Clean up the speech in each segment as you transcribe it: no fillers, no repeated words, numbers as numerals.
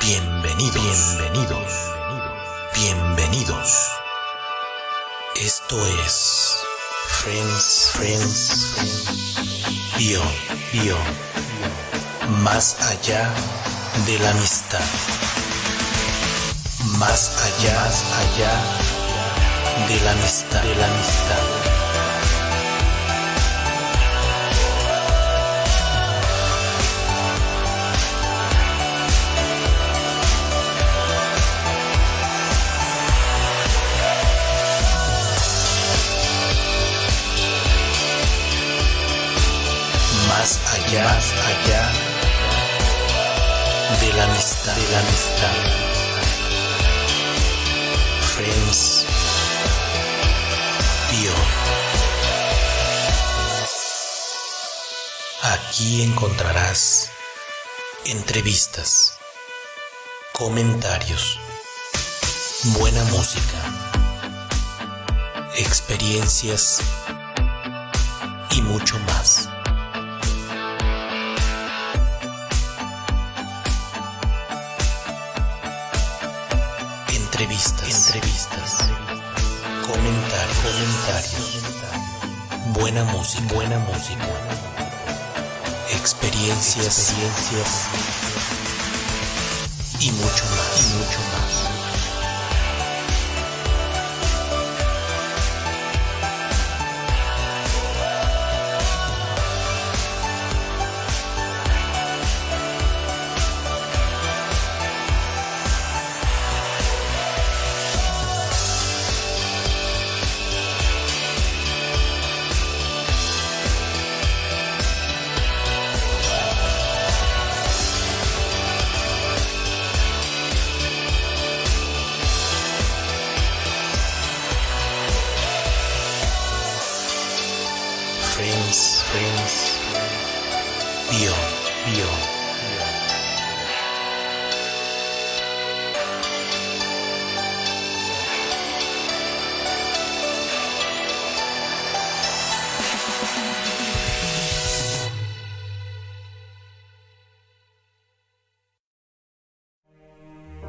Bienvenidos. Esto es Friends Beyond. Más allá de la amistad. Más allá de la amistad. Más allá de la amistad. Friends Beyond. Aquí encontrarás entrevistas, comentarios, buena música, experiencias y mucho más. Entrevistas, comentarios, buena música, experiencias y mucho más. Friends Beyond.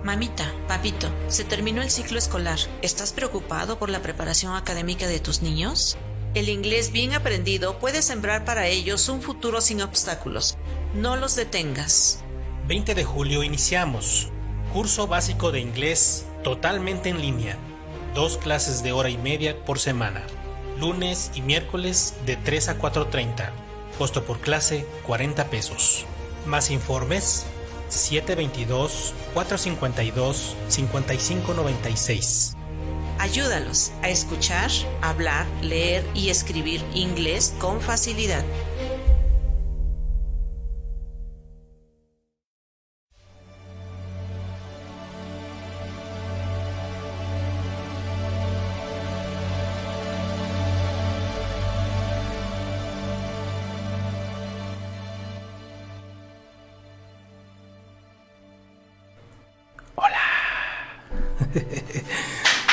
Mamita, papito, se terminó el ciclo escolar. ¿Estás preocupado por la preparación académica de tus niños? El inglés bien aprendido puede sembrar para ellos un futuro sin obstáculos. No los detengas. 20 de julio iniciamos. Curso básico de inglés totalmente en línea. 2 clases de hora y media por semana. Lunes y miércoles de 3 a 4:30. Costo por clase 40 pesos. Más informes 722-452-5596. Ayúdalos a escuchar, hablar, leer y escribir inglés con facilidad.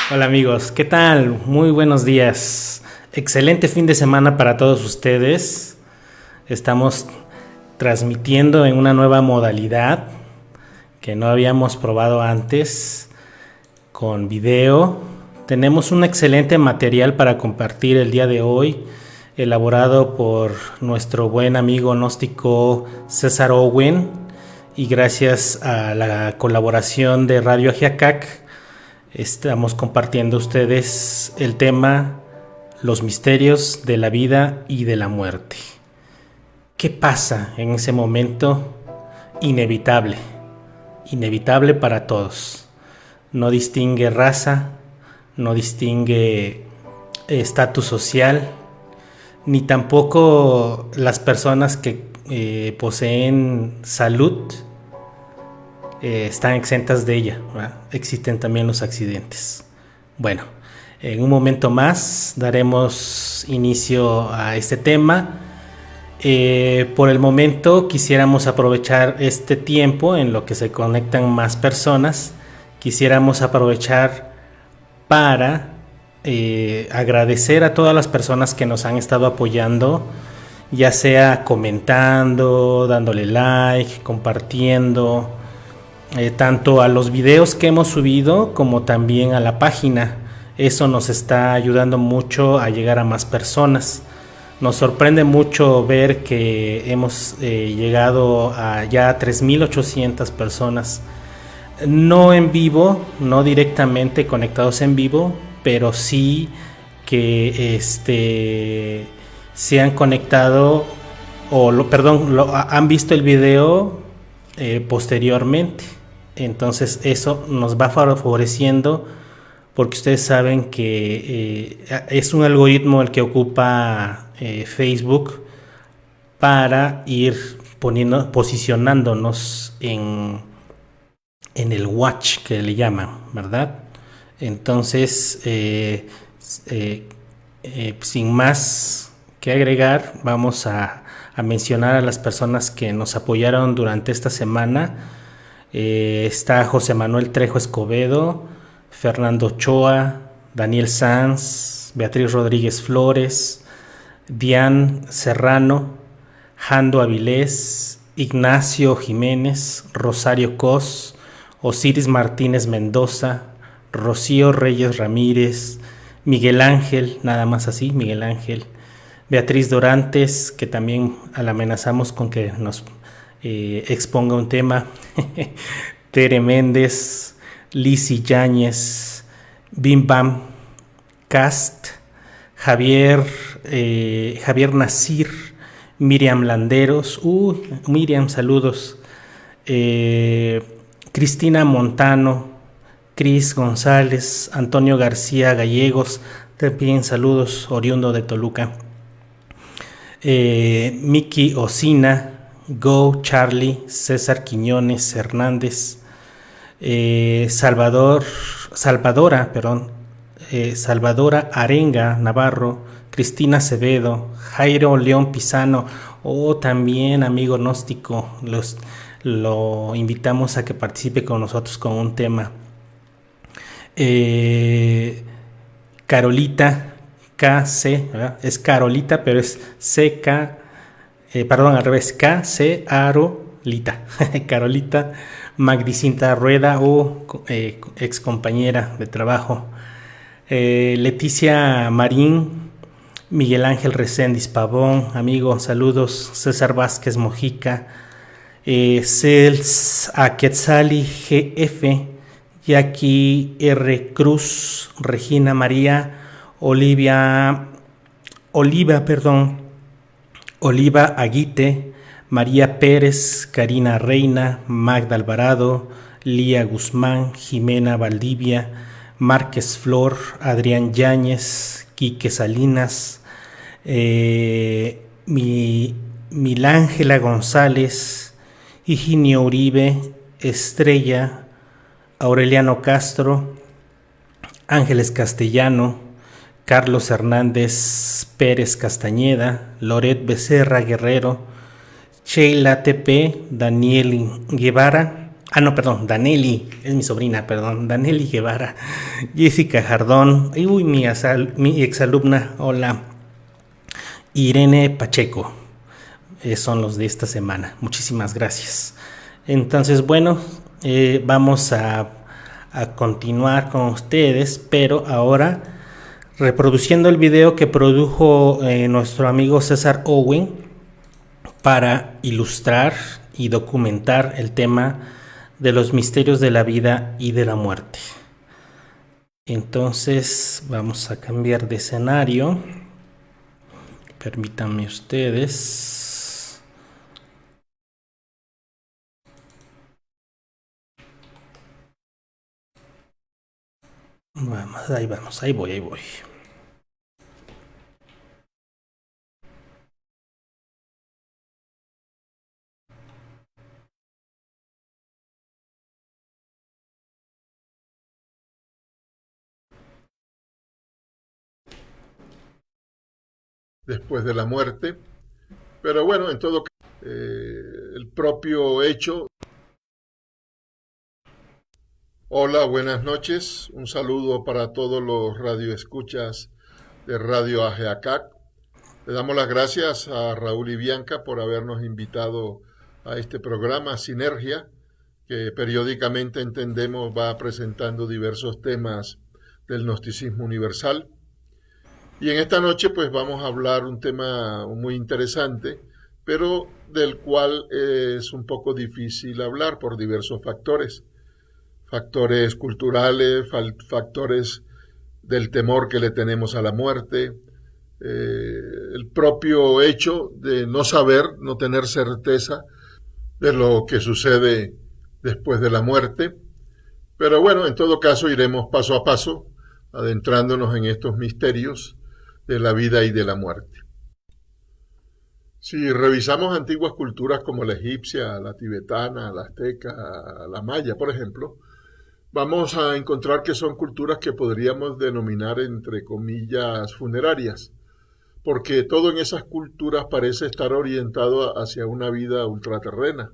Hola amigos, ¿qué tal? Muy buenos días. Excelente fin de semana para todos ustedes. Estamos transmitiendo en una nueva modalidad que no habíamos probado antes, con video. Tenemos un excelente material para compartir el día de hoy, elaborado por nuestro buen amigo gnóstico César Owen, y gracias a la colaboración de Radio Ajiacac estamos compartiendo a ustedes el tema los misterios de la vida y de la muerte. ¿Qué pasa en ese momento inevitable para todos? No distingue raza, no distingue estatus social, ni tampoco las personas que poseen salud están exentas de ella, ¿verdad? Existen también los accidentes. Bueno, en un momento más daremos inicio a este tema. Por el momento quisiéramos aprovechar este tiempo en lo que se conectan más personas. Quisiéramos aprovechar para agradecer a todas las personas que nos han estado apoyando, ya sea comentando, dándole like, compartiendo, tanto a los videos que hemos subido como también a la página. Eso nos está ayudando mucho a llegar a más personas. Nos sorprende mucho ver que hemos llegado a ya 3.800 personas, no en vivo, no directamente conectados en vivo, pero sí que se han conectado han visto el video posteriormente. Entonces eso nos va favoreciendo, porque ustedes saben que es un algoritmo el que ocupa Facebook para ir posicionándonos en el watch que le llaman, ¿verdad? Entonces, sin más que agregar, vamos a mencionar a las personas que nos apoyaron durante esta semana. Está José Manuel Trejo Escobedo, Fernando Ochoa, Daniel Sanz, Beatriz Rodríguez Flores, Diane Serrano, Jando Avilés, Ignacio Jiménez, Rosario Cos, Osiris Martínez Mendoza, Rocío Reyes Ramírez, Miguel Ángel, nada más así, Miguel Ángel, Beatriz Dorantes, que también la amenazamos con que nos exponga un tema, Tere Méndez, Lizzy Yáñez, Bim Bam Cast, Javier Nasir, Miriam Landeros, Miriam, saludos, Cristina Montano, Cris González, Antonio García Gallegos, también saludos, oriundo de Toluca, Miki Osina, Go Charlie, César Quiñones Hernández, Salvadora Arenga Navarro, Cristina Acevedo, Jairo León Pisano, también amigo gnóstico, lo invitamos a que participe con nosotros con un tema. Carolita KC, ¿verdad? Es Carolita, pero es CK, al revés, KC Arolita. Carolita Magdicinta Rueda, ex compañera de trabajo. Leticia Marín, Miguel Ángel Reséndiz Pavón, amigo, saludos. César Vázquez Mojica, Cels Aquetzali GF, Jackie R. Cruz, Regina María, Oliva Aguite, María Pérez, Karina Reina, Magda Alvarado, Lía Guzmán, Jimena Valdivia, Márquez Flor, Adrián Yáñez, Quique Salinas, Milángela González, Higinio Uribe, Estrella, Aureliano Castro, Ángeles Castellano, Carlos Hernández Pérez Castañeda, Loret Becerra Guerrero, Sheila TP, Daniel Guevara, Daneli, es mi sobrina, Daneli Guevara, Jessica Jardón, mi exalumna, hola, Irene Pacheco, son los de esta semana, muchísimas gracias. Entonces, bueno, vamos a continuar con ustedes, pero ahora reproduciendo el video que produjo nuestro amigo César Owen para ilustrar y documentar el tema de los misterios de la vida y de la muerte. Entonces vamos a cambiar de escenario. Permítanme ustedes. Vamos, ahí voy. Después de la muerte, pero bueno, en todo caso, el propio hecho. Hola, buenas noches, un saludo para todos los radioescuchas de Radio Ajeacac. Le damos las gracias a Raúl y Bianca por habernos invitado a este programa Sinergia, que periódicamente entendemos va presentando diversos temas del gnosticismo universal. Y en esta noche pues vamos a hablar un tema muy interesante, pero del cual es un poco difícil hablar por diversos factores. Factores culturales, factores del temor que le tenemos a la muerte, el propio hecho de no saber, no tener certeza de lo que sucede después de la muerte. Pero bueno, en todo caso iremos paso a paso, adentrándonos en estos misterios de la vida y de la muerte. Si revisamos antiguas culturas como la egipcia, la tibetana, la azteca, la maya, por ejemplo, vamos a encontrar que son culturas que podríamos denominar entre comillas funerarias, porque todo en esas culturas parece estar orientado hacia una vida ultraterrena.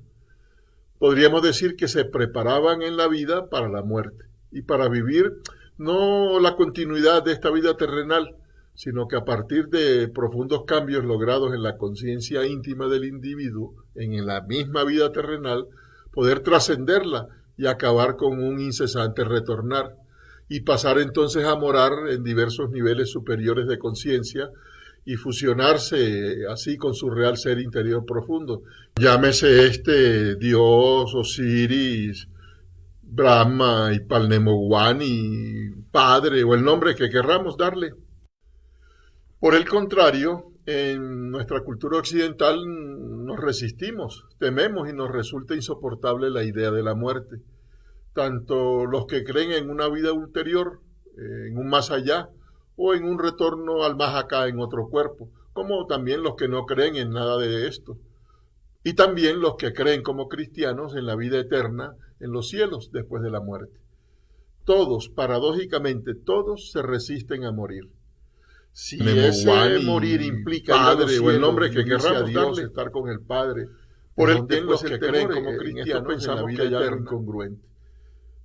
Podríamos decir que se preparaban en la vida para la muerte y para vivir no la continuidad de esta vida terrenal, sino que a partir de profundos cambios logrados en la conciencia íntima del individuo, en la misma vida terrenal, poder trascenderla y acabar con un incesante retornar, y pasar entonces a morar en diversos niveles superiores de conciencia y fusionarse así con su real ser interior profundo. Llámese Dios, Osiris, Brahma y Palnemowani, Padre o el nombre que querramos darle. Por el contrario, en nuestra cultura occidental nos resistimos, tememos y nos resulta insoportable la idea de la muerte. Tanto los que creen en una vida ulterior, en un más allá, o en un retorno al más acá en otro cuerpo, como también los que no creen en nada de esto. Y también los que creen como cristianos en la vida eterna, en los cielos después de la muerte. Todos, paradójicamente, todos se resisten a morir. Si ese morir implica Padre o el nombre que querramos darle, estar con el Padre, por el bien los que creen como cristianos pensamos en la vida eterna incongruente.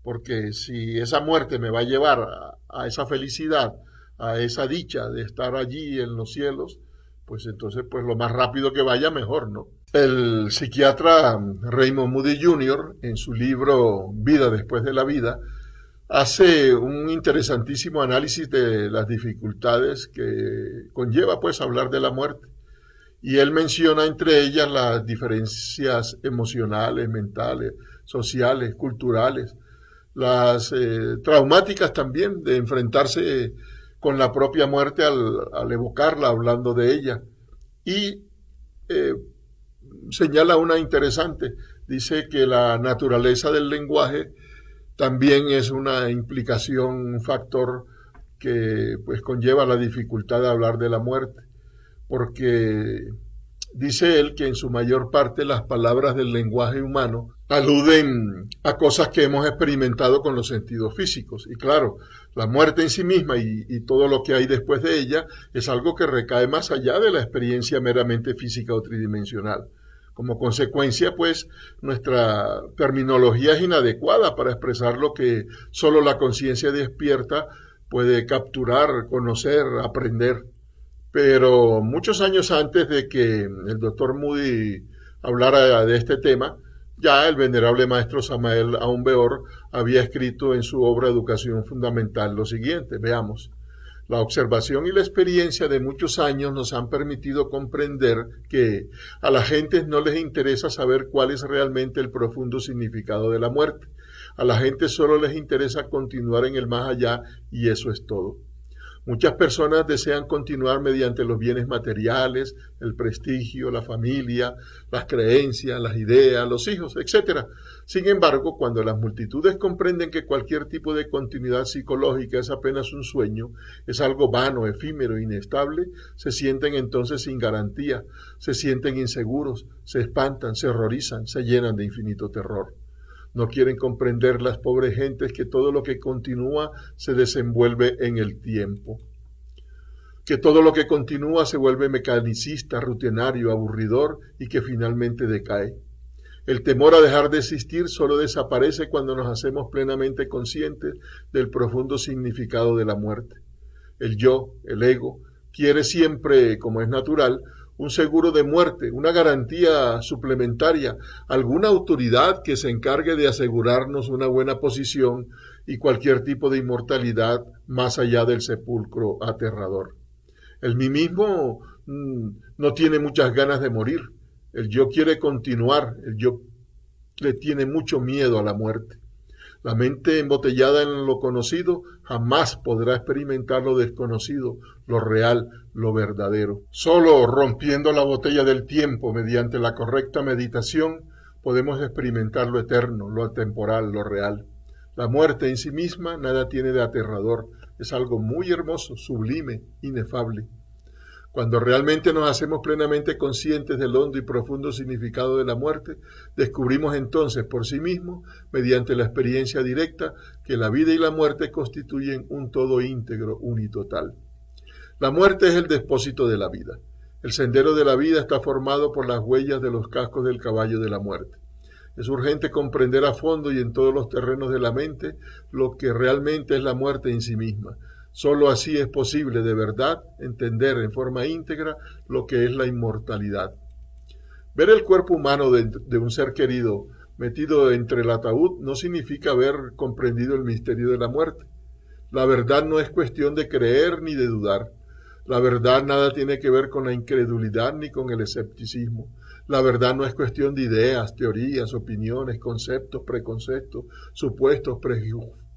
Porque si esa muerte me va a llevar a esa felicidad, a esa dicha de estar allí en los cielos, pues entonces pues lo más rápido que vaya mejor, ¿no? El psiquiatra Raymond Moody Jr. en su libro Vida después de la vida hace un interesantísimo análisis de las dificultades que conlleva pues hablar de la muerte. Y él menciona entre ellas las diferencias emocionales, mentales, sociales, culturales, las traumáticas también de enfrentarse con la propia muerte al evocarla, hablando de ella. Y señala una interesante, dice que la naturaleza del lenguaje también es una implicación, un factor que pues conlleva la dificultad de hablar de la muerte, porque dice él que en su mayor parte las palabras del lenguaje humano aluden a cosas que hemos experimentado con los sentidos físicos. Y claro, la muerte en sí misma y todo lo que hay después de ella es algo que recae más allá de la experiencia meramente física o tridimensional. Como consecuencia, pues, nuestra terminología es inadecuada para expresar lo que solo la conciencia despierta puede capturar, conocer, aprender. Pero muchos años antes de que el doctor Moody hablara de este tema, ya el venerable maestro Samael Aun Weor había escrito en su obra Educación Fundamental lo siguiente, veamos. La observación y la experiencia de muchos años nos han permitido comprender que a la gente no les interesa saber cuál es realmente el profundo significado de la muerte. A la gente solo les interesa continuar en el más allá y eso es todo. Muchas personas desean continuar mediante los bienes materiales, el prestigio, la familia, las creencias, las ideas, los hijos, etc. Sin embargo, cuando las multitudes comprenden que cualquier tipo de continuidad psicológica es apenas un sueño, es algo vano, efímero, inestable, se sienten entonces sin garantía, se sienten inseguros, se espantan, se horrorizan, se llenan de infinito terror. No quieren comprender las pobres gentes que todo lo que continúa se desenvuelve en el tiempo. Que todo lo que continúa se vuelve mecanicista, rutinario, aburridor y que finalmente decae. El temor a dejar de existir solo desaparece cuando nos hacemos plenamente conscientes del profundo significado de la muerte. El yo, el ego, quiere siempre, como es natural, un seguro de muerte, una garantía suplementaria, alguna autoridad que se encargue de asegurarnos una buena posición y cualquier tipo de inmortalidad más allá del sepulcro aterrador. El mí mismo no tiene muchas ganas de morir, el yo quiere continuar, el yo le tiene mucho miedo a la muerte. La mente embotellada en lo conocido jamás podrá experimentar lo desconocido, lo real, lo verdadero. Solo rompiendo la botella del tiempo mediante la correcta meditación podemos experimentar lo eterno, lo atemporal, lo real. La muerte en sí misma nada tiene de aterrador, es algo muy hermoso, sublime, inefable. Cuando realmente nos hacemos plenamente conscientes del hondo y profundo significado de la muerte, descubrimos entonces por sí mismos, mediante la experiencia directa, que la vida y la muerte constituyen un todo íntegro, unitotal. La muerte es el depósito de la vida. El sendero de la vida está formado por las huellas de los cascos del caballo de la muerte. Es urgente comprender a fondo y en todos los terrenos de la mente lo que realmente es la muerte en sí misma. Solo así es posible de verdad entender en forma íntegra lo que es la inmortalidad. Ver el cuerpo humano de un ser querido metido entre el ataúd no significa haber comprendido el misterio de la muerte. La verdad no es cuestión de creer ni de dudar. La verdad nada tiene que ver con la incredulidad ni con el escepticismo. La verdad no es cuestión de ideas, teorías, opiniones, conceptos, preconceptos, supuestos,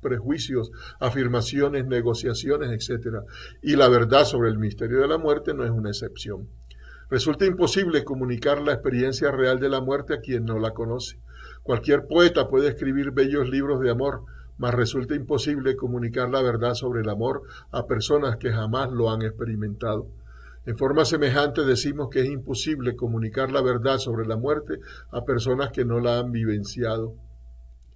prejuicios, afirmaciones, negociaciones, etc. Y la verdad sobre el misterio de la muerte no es una excepción. Resulta imposible comunicar la experiencia real de la muerte a quien no la conoce. Cualquier poeta puede escribir bellos libros de amor, mas resulta imposible comunicar la verdad sobre el amor a personas que jamás lo han experimentado. En forma semejante decimos que es imposible comunicar la verdad sobre la muerte a personas que no la han vivenciado.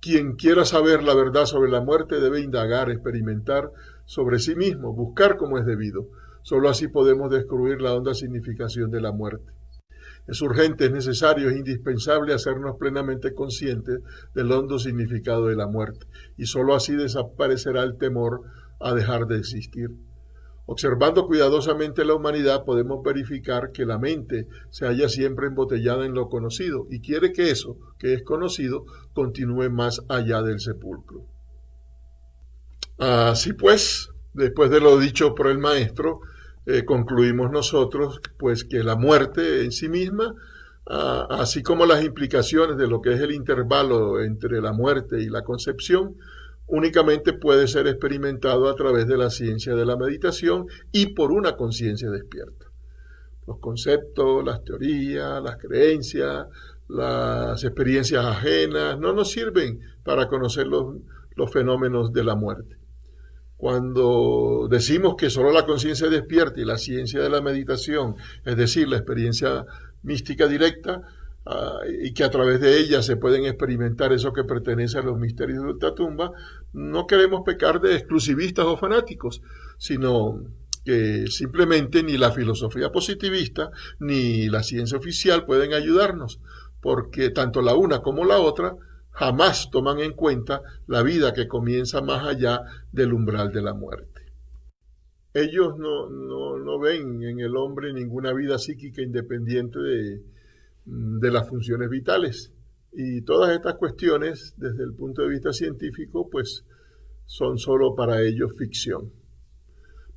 Quien quiera saber la verdad sobre la muerte debe indagar, experimentar sobre sí mismo, buscar como es debido. Solo así podemos descubrir la honda significación de la muerte. Es urgente, es necesario, es indispensable hacernos plenamente conscientes del hondo significado de la muerte, y solo así desaparecerá el temor a dejar de existir. Observando cuidadosamente la humanidad podemos verificar que la mente se halla siempre embotellada en lo conocido y quiere que eso, que es conocido, continúe más allá del sepulcro. Así pues, después de lo dicho por el maestro, concluimos nosotros pues que la muerte en sí misma, así como las implicaciones de lo que es el intervalo entre la muerte y la concepción, únicamente puede ser experimentado a través de la ciencia de la meditación y por una conciencia despierta. Los conceptos, las teorías, las creencias, las experiencias ajenas no nos sirven para conocer los fenómenos de la muerte. Cuando decimos que solo la conciencia despierta y la ciencia de la meditación, es decir, la experiencia mística directa, y que a través de ella se pueden experimentar eso que pertenece a los misterios de la ultratumba, no queremos pecar de exclusivistas o fanáticos, sino que simplemente ni la filosofía positivista ni la ciencia oficial pueden ayudarnos, porque tanto la una como la otra jamás toman en cuenta la vida que comienza más allá del umbral de la muerte. Ellos no ven en el hombre ninguna vida psíquica independiente de las funciones vitales. Y todas estas cuestiones, desde el punto de vista científico, pues son solo para ellos ficción.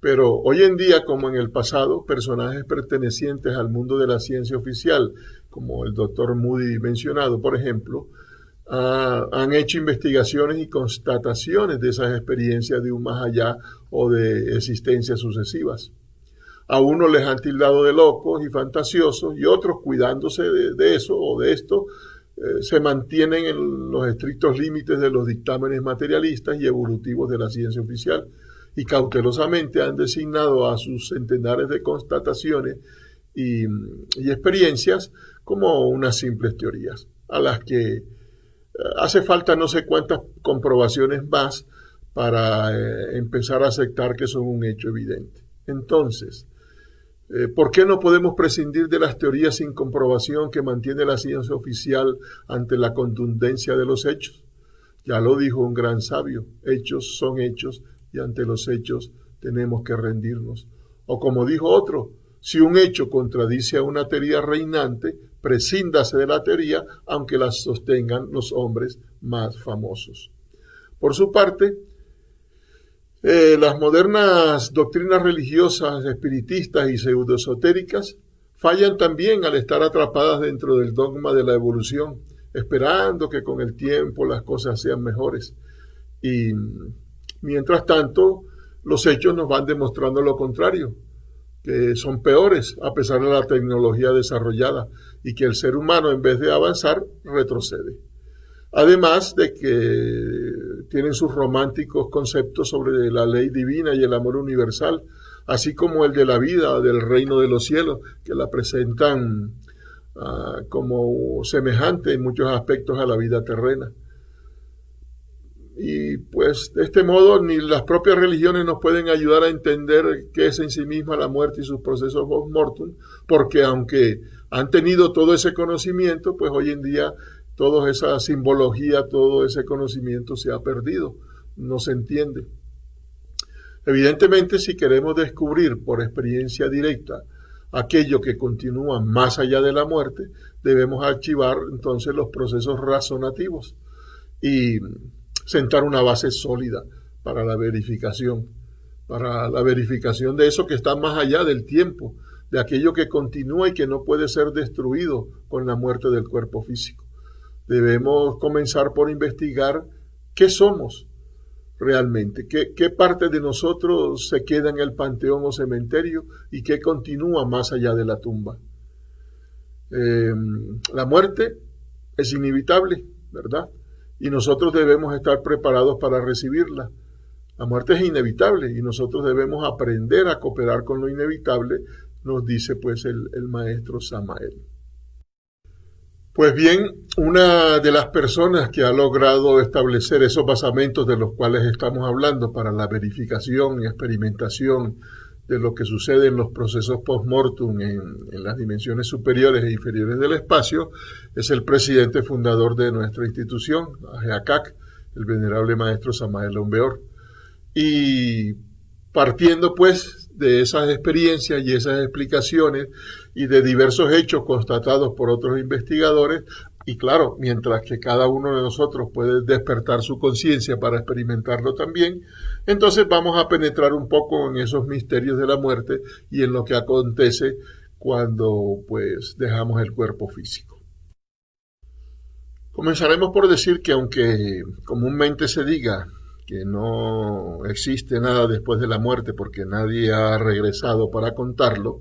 Pero hoy en día, como en el pasado, personajes pertenecientes al mundo de la ciencia oficial, como el doctor Moody mencionado, por ejemplo, han hecho investigaciones y constataciones de esas experiencias de un más allá o de existencias sucesivas. A unos les han tildado de locos y fantasiosos y otros, cuidándose de eso o de esto, se mantienen en los estrictos límites de los dictámenes materialistas y evolutivos de la ciencia oficial y cautelosamente han designado a sus centenares de constataciones y experiencias como unas simples teorías, a las que hace falta no sé cuántas comprobaciones más para empezar a aceptar que son un hecho evidente. Entonces, ¿por qué no podemos prescindir de las teorías sin comprobación que mantiene la ciencia oficial ante la contundencia de los hechos? Ya lo dijo un gran sabio, hechos son hechos y ante los hechos tenemos que rendirnos. O como dijo otro, si un hecho contradice a una teoría reinante, prescíndase de la teoría, aunque la sostengan los hombres más famosos. Por su parte, las modernas doctrinas religiosas, espiritistas y pseudoesotéricas fallan también al estar atrapadas dentro del dogma de la evolución, esperando que con el tiempo las cosas sean mejores. Y mientras tanto, los hechos nos van demostrando lo contrario, que son peores a pesar de la tecnología desarrollada y que el ser humano, en vez de avanzar, retrocede. Además de que tienen sus románticos conceptos sobre la ley divina y el amor universal, así como el de la vida, del reino de los cielos, que la presentan como semejante en muchos aspectos a la vida terrena. Y pues de este modo ni las propias religiones nos pueden ayudar a entender qué es en sí misma la muerte y sus procesos post-mortem, porque aunque han tenido todo ese conocimiento, pues hoy en día toda esa simbología, todo ese conocimiento se ha perdido, no se entiende. Evidentemente, si queremos descubrir por experiencia directa aquello que continúa más allá de la muerte, debemos archivar entonces los procesos razonativos y sentar una base sólida para la verificación de eso que está más allá del tiempo, de aquello que continúa y que no puede ser destruido con la muerte del cuerpo físico. Debemos comenzar por investigar qué somos realmente, qué parte de nosotros se queda en el panteón o cementerio y qué continúa más allá de la tumba. La muerte es inevitable, ¿verdad? Y nosotros debemos estar preparados para recibirla. La muerte es inevitable y nosotros debemos aprender a cooperar con lo inevitable, nos dice pues el maestro Samael. Pues bien, una de las personas que ha logrado establecer esos basamentos de los cuales estamos hablando para la verificación y experimentación de lo que sucede en los procesos post-mortem en las dimensiones superiores e inferiores del espacio, es el presidente fundador de nuestra institución, AGEACAC, el venerable maestro Samael Aun Weor. Y partiendo pues de esas experiencias y esas explicaciones y de diversos hechos constatados por otros investigadores, y claro, mientras que cada uno de nosotros puede despertar su conciencia para experimentarlo también, entonces vamos a penetrar un poco en esos misterios de la muerte y en lo que acontece cuando pues dejamos el cuerpo físico. Comenzaremos por decir que aunque comúnmente se diga que no existe nada después de la muerte porque nadie ha regresado para contarlo,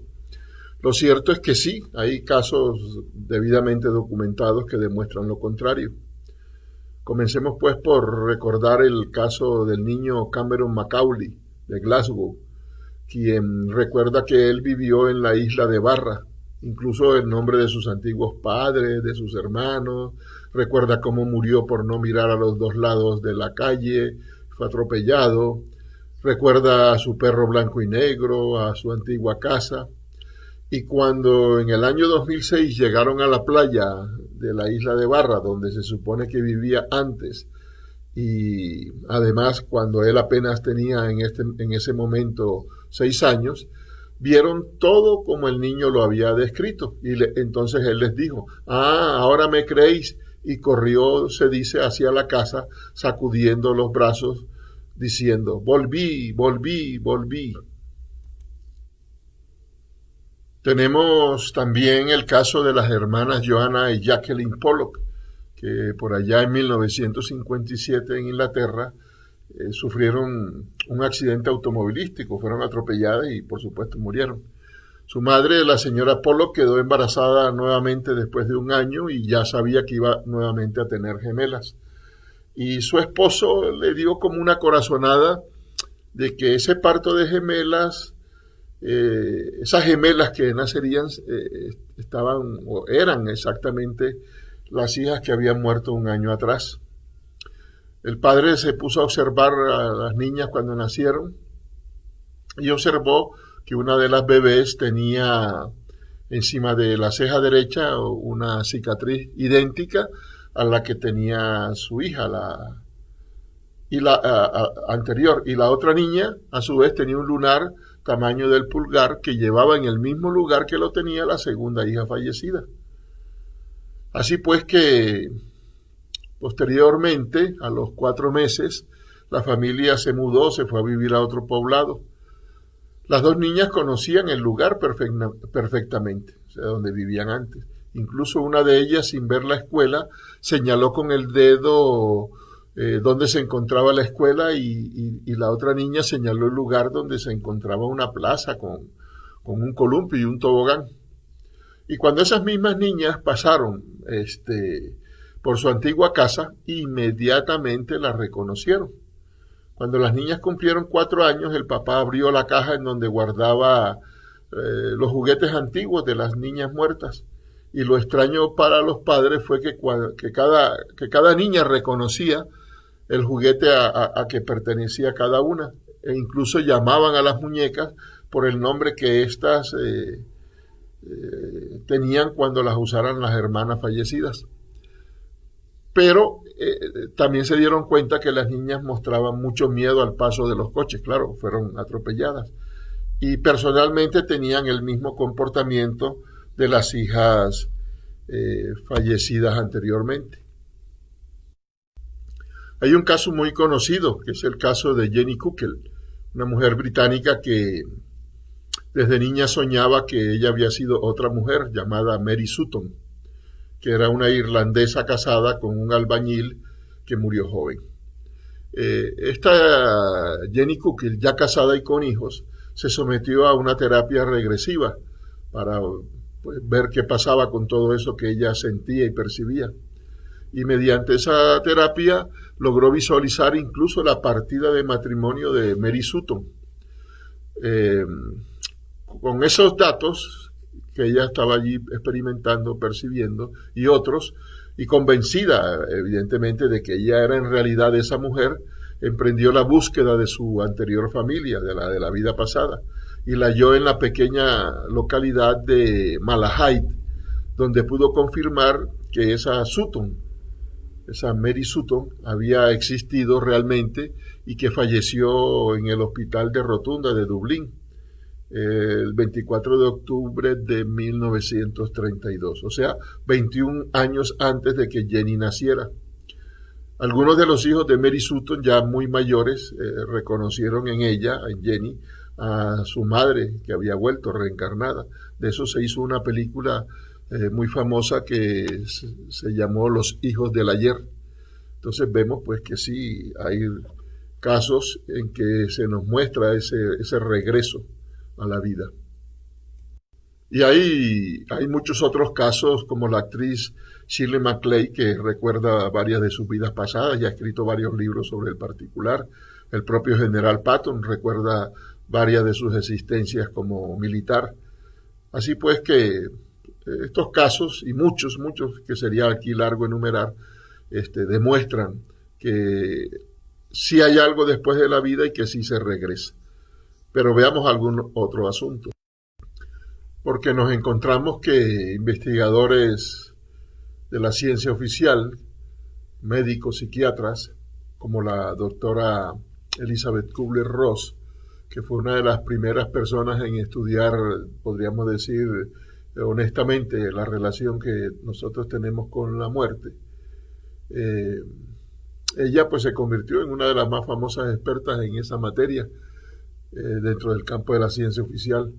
lo cierto es que sí, hay casos debidamente documentados que demuestran lo contrario. Comencemos pues por recordar el caso del niño Cameron Macaulay de Glasgow, quien recuerda que él vivió en la isla de Barra, incluso el nombre de sus antiguos padres, de sus hermanos, recuerda cómo murió por no mirar a los dos lados de la calle, fue atropellado, recuerda a su perro blanco y negro, a su antigua casa. Y cuando en el año 2006 llegaron a la playa de la isla de Barra, donde se supone que vivía antes, y además cuando él apenas tenía en ese momento 6 años, vieron todo como el niño lo había descrito. Y entonces él les dijo, ahora me creéis, y corrió, se dice, hacia la casa, sacudiendo los brazos, diciendo, volví, volví, volví. Tenemos también el caso de las hermanas Joanna y Jacqueline Pollock, que por allá en 1957 en Inglaterra sufrieron un accidente automovilístico, fueron atropelladas y por supuesto murieron. Su madre, la señora Pollock, quedó embarazada nuevamente después de 1 año y ya sabía que iba nuevamente a tener gemelas. Y su esposo le dio como una corazonada de que ese parto de gemelas, esas gemelas que nacerían estaban o eran exactamente las hijas que habían muerto 1 año atrás. El padre se puso a observar a las niñas cuando nacieron y observó que una de las bebés tenía encima de la ceja derecha una cicatriz idéntica a la que tenía su hija, y anterior, y la otra niña a su vez tenía un lunar tamaño del pulgar que llevaba en el mismo lugar que lo tenía la segunda hija fallecida. Así pues que posteriormente, a los 4 meses, la familia se mudó, se fue a vivir a otro poblado. Las 2 niñas conocían el lugar perfectamente, o sea, donde vivían antes. Incluso una de ellas, sin ver la escuela, señaló con el dedo donde se encontraba la escuela y la otra niña señaló el lugar donde se encontraba una plaza con un columpio y un tobogán. Y cuando esas mismas niñas pasaron por su antigua casa, inmediatamente la reconocieron. Cuando las niñas cumplieron 4 años, el papá abrió la caja en donde guardaba los juguetes antiguos de las niñas muertas. Y lo extraño para los padres fue que cada niña reconocía el juguete a que pertenecía cada una. E incluso llamaban a las muñecas por el nombre que éstas tenían cuando las usaran las hermanas fallecidas. Pero también se dieron cuenta que las niñas mostraban mucho miedo al paso de los coches, claro, fueron atropelladas. Y personalmente tenían el mismo comportamiento de las hijas fallecidas anteriormente. Hay un caso muy conocido, que es el caso de Jenny Kuckel, una mujer británica que desde niña soñaba que ella había sido otra mujer llamada Mary Sutton, que era una irlandesa casada con un albañil que murió joven. Esta Jenny Kuckel, ya casada y con hijos, se sometió a una terapia regresiva para ver qué pasaba con todo eso que ella sentía y percibía. Y mediante esa terapia logró visualizar incluso la partida de matrimonio de Mary Sutton. Con esos datos que ella estaba allí experimentando, percibiendo, y otros, y convencida evidentemente de que ella era en realidad esa mujer, emprendió la búsqueda de su anterior familia, de la vida pasada, y la halló en la pequeña localidad de Malahide, donde pudo confirmar que esa Mary Sutton, había existido realmente y que falleció en el hospital de Rotunda de Dublín el 24 de octubre de 1932, o sea, 21 años antes de que Jenny naciera. Algunos de los hijos de Mary Sutton, ya muy mayores, reconocieron en ella, en Jenny, a su madre que había vuelto reencarnada. De eso se hizo una película muy famosa que se llamó Los hijos del ayer. Entonces vemos pues que sí hay casos en que se nos muestra ese regreso a la vida. Y hay muchos otros casos, como la actriz Shirley MacLaine, que recuerda varias de sus vidas pasadas y ha escrito varios libros sobre el particular. El propio general Patton recuerda varias de sus existencias como militar. Así pues que estos casos, y muchos, que sería aquí largo enumerar, demuestran que sí hay algo después de la vida y que sí se regresa. Pero veamos algún otro asunto. Porque nos encontramos que investigadores de la ciencia oficial, médicos, psiquiatras, como la doctora Elizabeth Kubler-Ross, que fue una de las primeras personas en estudiar, podríamos decir honestamente, la relación que nosotros tenemos con la muerte. Ella pues se convirtió en una de las más famosas expertas en esa materia dentro del campo de la ciencia oficial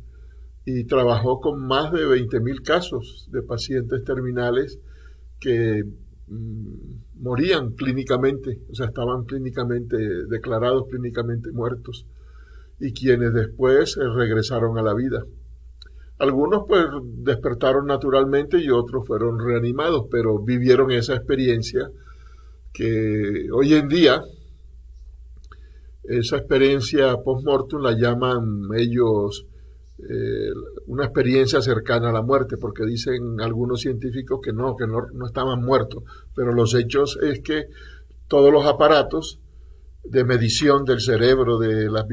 y trabajó con más de 20.000 casos de pacientes terminales que morían clínicamente, o sea, estaban declarados clínicamente muertos y quienes después regresaron a la vida. Algunos pues despertaron naturalmente y otros fueron reanimados, pero vivieron esa experiencia que hoy en día, esa experiencia post-mortem la llaman ellos una experiencia cercana a la muerte, porque dicen algunos científicos que no estaban muertos, pero los hechos es que todos los aparatos de medición del cerebro, de las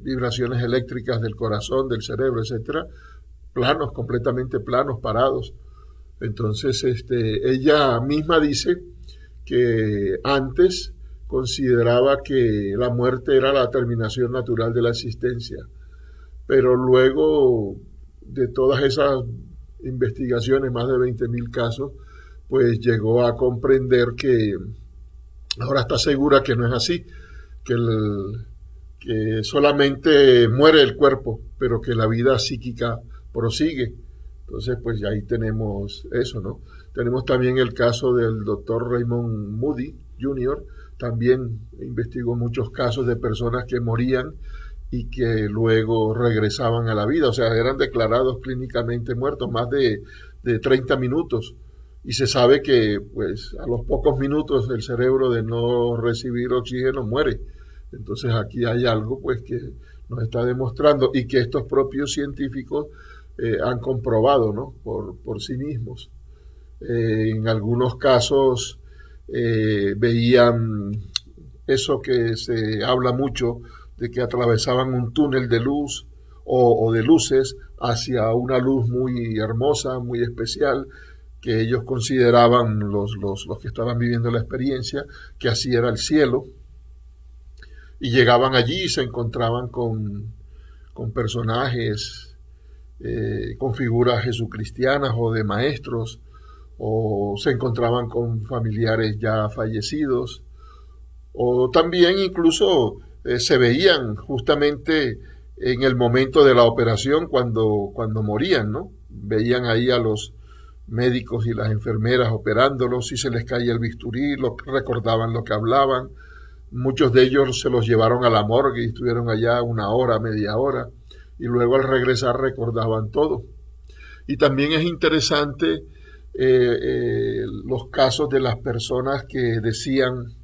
vibraciones eléctricas del corazón, del cerebro, etcétera, planos, completamente planos, parados. Entonces, ella misma dice que antes consideraba que la muerte era la terminación natural de la existencia, pero luego de todas esas investigaciones, más de 20.000 casos, pues llegó a comprender que ahora está segura que no es así, que solamente muere el cuerpo, pero que la vida psíquica prosigue. Entonces, pues ahí tenemos eso, ¿no? Tenemos también el caso del doctor Raymond Moody Jr., también investigó muchos casos de personas que morían y que luego regresaban a la vida, o sea, eran declarados clínicamente muertos, más de 30 minutos. Y se sabe que pues a los pocos minutos el cerebro, de no recibir oxígeno, muere. Entonces aquí hay algo pues que nos está demostrando y que estos propios científicos han comprobado, ¿no? por sí mismos. En algunos casos veían eso que se habla mucho, de que atravesaban un túnel de luz o de luces hacia una luz muy hermosa, muy especial, que ellos consideraban, los que estaban viviendo la experiencia, que así era el cielo, y llegaban allí y se encontraban con personajes, con figuras jesucristianas o de maestros, o se encontraban con familiares ya fallecidos, o también incluso se veían justamente en el momento de la operación cuando morían, ¿no? Veían ahí a los médicos y las enfermeras operándolos, si se les caía el bisturí, recordaban lo que hablaban. Muchos de ellos se los llevaron a la morgue y estuvieron allá una hora, media hora, y luego al regresar recordaban todo. Y también es interesante los casos de las personas que decían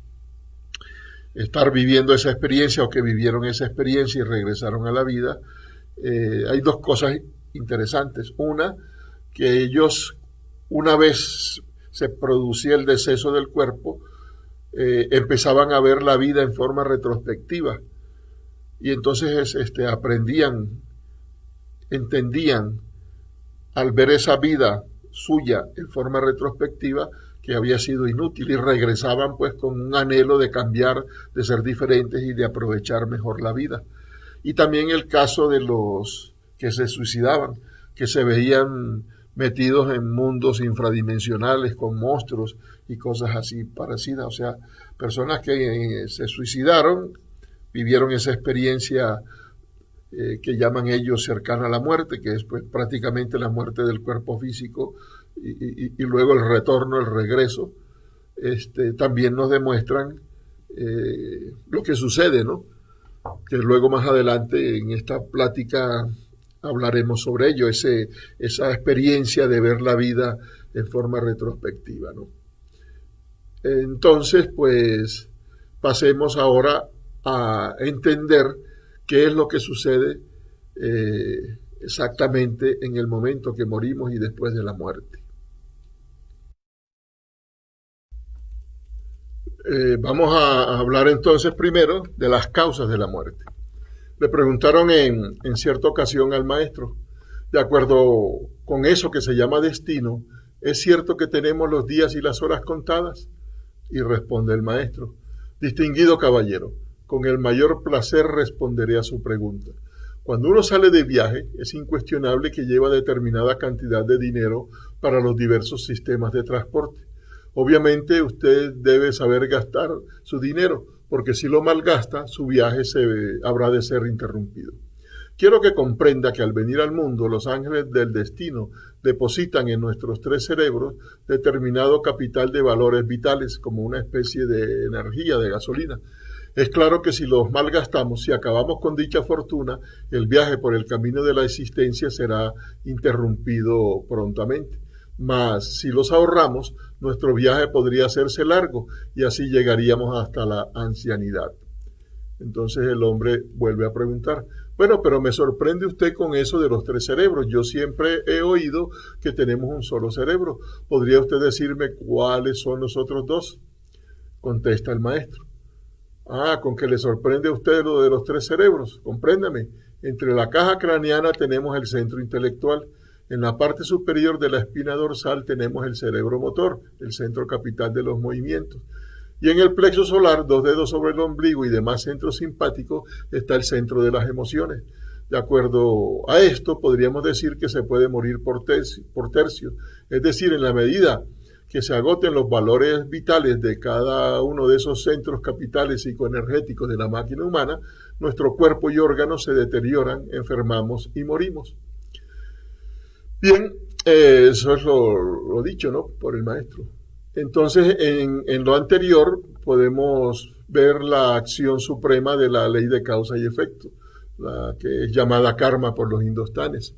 estar viviendo esa experiencia o que vivieron esa experiencia y regresaron a la vida. Hay dos cosas interesantes. Una, que ellos, una vez se producía el deceso del cuerpo, empezaban a ver la vida en forma retrospectiva y entonces aprendían, entendían al ver esa vida suya en forma retrospectiva que había sido inútil y regresaban pues con un anhelo de cambiar, de ser diferentes y de aprovechar mejor la vida. Y también el caso de los que se suicidaban, que se veían metidos en mundos infradimensionales con monstruos y cosas así parecidas, o sea, personas que se suicidaron, vivieron esa experiencia que llaman ellos cercana a la muerte, que es pues prácticamente la muerte del cuerpo físico y luego el retorno, el regreso. También nos demuestran lo que sucede, ¿no? Que luego más adelante en esta plática hablaremos sobre ello, esa experiencia de ver la vida en forma retrospectiva, ¿no? Entonces, pues, pasemos ahora a entender qué es lo que sucede exactamente en el momento que morimos y después de la muerte. Vamos a hablar entonces primero de las causas de la muerte. Le preguntaron en cierta ocasión al maestro, de acuerdo con eso que se llama destino, ¿es cierto que tenemos los días y las horas contadas? Y responde el maestro, distinguido caballero, con el mayor placer responderé a su pregunta. Cuando uno sale de viaje, es incuestionable que lleva determinada cantidad de dinero para los diversos sistemas de transporte. Obviamente usted debe saber gastar su dinero, porque si lo malgasta, su viaje habrá de ser interrumpido. Quiero que comprenda que al venir al mundo, los ángeles del destino depositan en nuestros 3 cerebros determinado capital de valores vitales, como una especie de energía, de gasolina. Es claro que si los malgastamos, si acabamos con dicha fortuna, el viaje por el camino de la existencia será interrumpido prontamente. Mas si los ahorramos, nuestro viaje podría hacerse largo y así llegaríamos hasta la ancianidad. Entonces el hombre vuelve a preguntar, bueno, pero me sorprende usted con eso de los 3 cerebros. Yo siempre he oído que tenemos un solo cerebro. ¿Podría usted decirme cuáles son los otros 2? Contesta el maestro. Con que le sorprende a usted lo de los 3 cerebros. Compréndame. Entre la caja craneana tenemos el centro intelectual, En la parte superior de la espina dorsal tenemos el cerebro motor, el centro capital de los movimientos. Y en el plexo solar, 2 dedos sobre el ombligo y demás centros simpáticos, está el centro de las emociones. De acuerdo a esto, podríamos decir que se puede morir por tercio. Es decir, en la medida que se agoten los valores vitales de cada uno de esos centros capitales psicoenergéticos de la máquina humana, nuestro cuerpo y órganos se deterioran, enfermamos y morimos. Bien, eso es lo dicho, ¿no?, por el maestro. Entonces, en lo anterior podemos ver la acción suprema de la ley de causa y efecto, la que es llamada karma por los indostanes.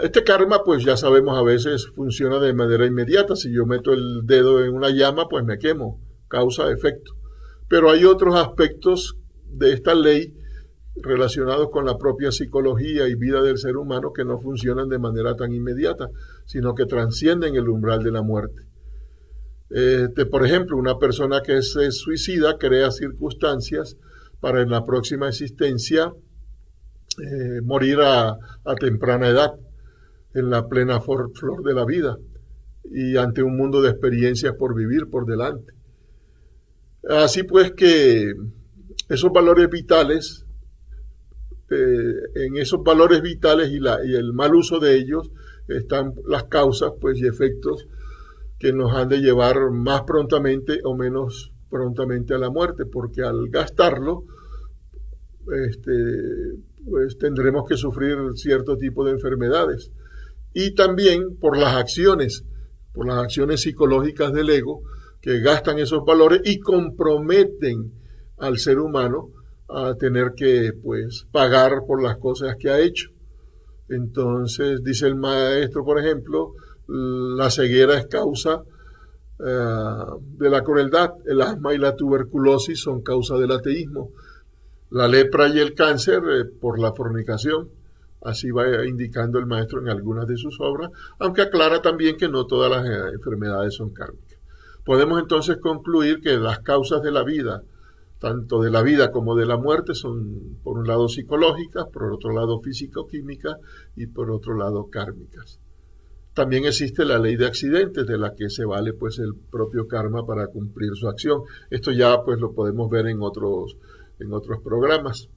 Este karma, pues ya sabemos, a veces funciona de manera inmediata. Si yo meto el dedo en una llama, pues me quemo, causa-efecto. Pero hay otros aspectos de esta ley relacionados con la propia psicología y vida del ser humano que no funcionan de manera tan inmediata, sino que trascienden el umbral de la muerte. Por ejemplo, una persona que se suicida crea circunstancias para en la próxima existencia morir a temprana edad, en la plena flor de la vida y ante un mundo de experiencias por vivir por delante. Así pues que esos valores vitales, en esos valores vitales y el mal uso de ellos están las causas pues y efectos que nos han de llevar más prontamente o menos prontamente a la muerte, porque al gastarlo pues tendremos que sufrir cierto tipo de enfermedades. Y también por las acciones psicológicas del ego que gastan esos valores y comprometen al ser humano a tener que pues pagar por las cosas que ha hecho. Entonces, dice el maestro, por ejemplo, la ceguera es causa de la crueldad, el asma y la tuberculosis son causa del ateísmo, la lepra y el cáncer por la fornicación. Así va indicando el maestro en algunas de sus obras, aunque aclara también que no todas las enfermedades son kármicas. Podemos entonces concluir que las causas de la vida, tanto de la vida como de la muerte, son por un lado psicológicas, por otro lado físico-químicas y por otro lado kármicas. También existe la ley de accidentes, de la que se vale pues el propio karma para cumplir su acción. Esto ya pues lo podemos ver en otros programas.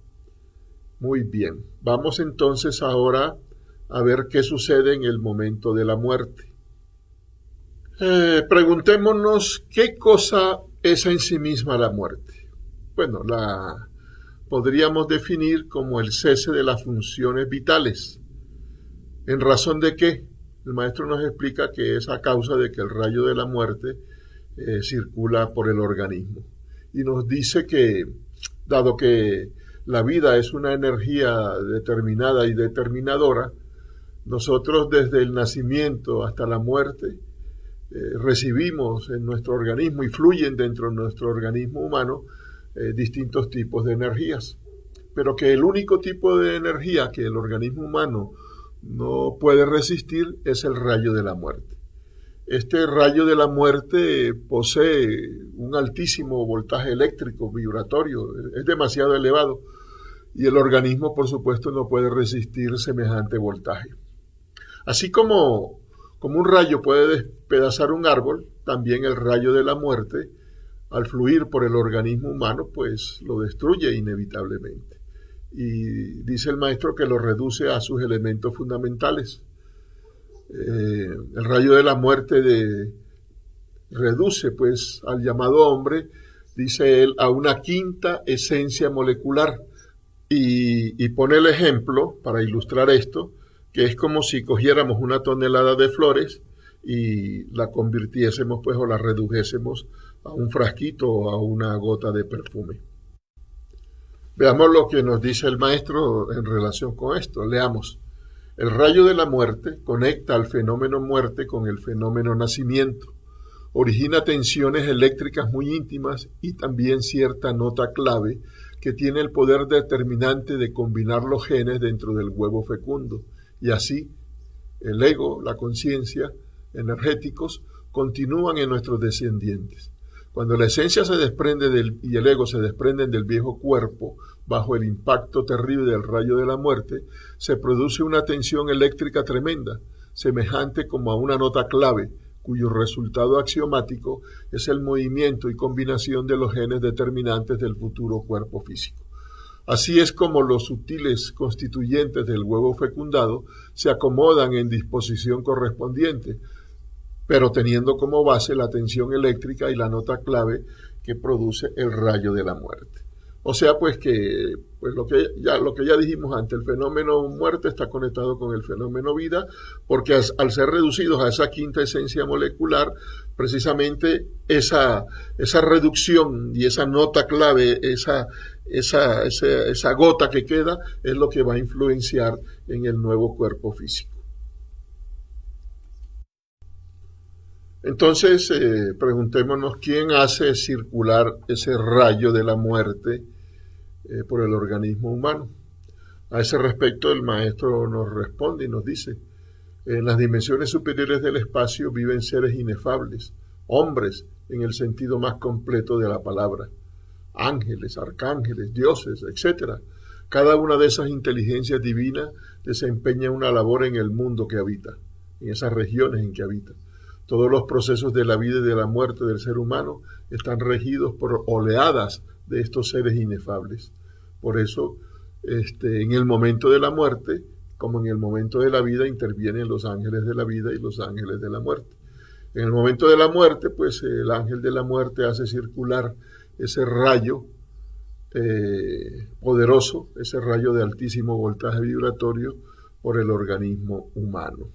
Muy bien, vamos entonces ahora a ver qué sucede en el momento de la muerte. Preguntémonos qué cosa es en sí misma la muerte. Bueno, la podríamos definir como el cese de las funciones vitales. ¿En razón de qué? El maestro nos explica que es a causa de que el rayo de la muerte circula por el organismo. Y nos dice que, dado que la vida es una energía determinada y determinadora, nosotros desde el nacimiento hasta la muerte recibimos en nuestro organismo y fluyen dentro de nuestro organismo humano distintos tipos de energías, pero que el único tipo de energía que el organismo humano no puede resistir es el rayo de la muerte. Este rayo de la muerte posee un altísimo voltaje eléctrico, vibratorio, es demasiado elevado, y el organismo, por supuesto, no puede resistir semejante voltaje. Así como un rayo puede despedazar un árbol, también el rayo de la muerte, al fluir por el organismo humano, pues lo destruye inevitablemente. Y dice el maestro que lo reduce a sus elementos fundamentales. El rayo de la muerte reduce pues al llamado hombre, dice él, a una quinta esencia molecular. Y pone el ejemplo, para ilustrar esto, que es como si cogiéramos una tonelada de flores y la convirtiésemos, pues, o la redujésemos a un frasquito o a una gota de perfume. Veamos lo que nos dice el maestro en relación con esto. Leamos. El rayo de la muerte conecta al fenómeno muerte con el fenómeno nacimiento. Origina tensiones eléctricas muy íntimas y también cierta nota clave que tiene el poder determinante de combinar los genes dentro del huevo fecundo. Y así, el ego, la conciencia, energéticos, continúan en nuestros descendientes. Cuando la esencia se desprende y el ego se desprenden del viejo cuerpo bajo el impacto terrible del rayo de la muerte, se produce una tensión eléctrica tremenda, semejante como a una nota clave, cuyo resultado axiomático es el movimiento y combinación de los genes determinantes del futuro cuerpo físico. Así es como los sutiles constituyentes del huevo fecundado se acomodan en disposición correspondiente, pero teniendo como base la tensión eléctrica y la nota clave que produce el rayo de la muerte. O sea, pues que lo que ya dijimos antes, el fenómeno muerte está conectado con el fenómeno vida, porque al ser reducidos a esa quinta esencia molecular, precisamente esa reducción y esa nota clave, esa gota que queda, es lo que va a influenciar en el nuevo cuerpo físico. Entonces, preguntémonos quién hace circular ese rayo de la muerte por el organismo humano. A ese respecto, el maestro nos responde y nos dice: en las dimensiones superiores del espacio viven seres inefables, hombres en el sentido más completo de la palabra, ángeles, arcángeles, dioses, etc. Cada una de esas inteligencias divinas desempeña una labor en el mundo que habita, en esas regiones en que habita. Todos los procesos de la vida y de la muerte del ser humano están regidos por oleadas de estos seres inefables. Por eso, en el momento de la muerte, como en el momento de la vida, intervienen los ángeles de la vida y los ángeles de la muerte. En el momento de la muerte, pues el ángel de la muerte hace circular ese rayo poderoso, ese rayo de altísimo voltaje vibratorio por el organismo humano.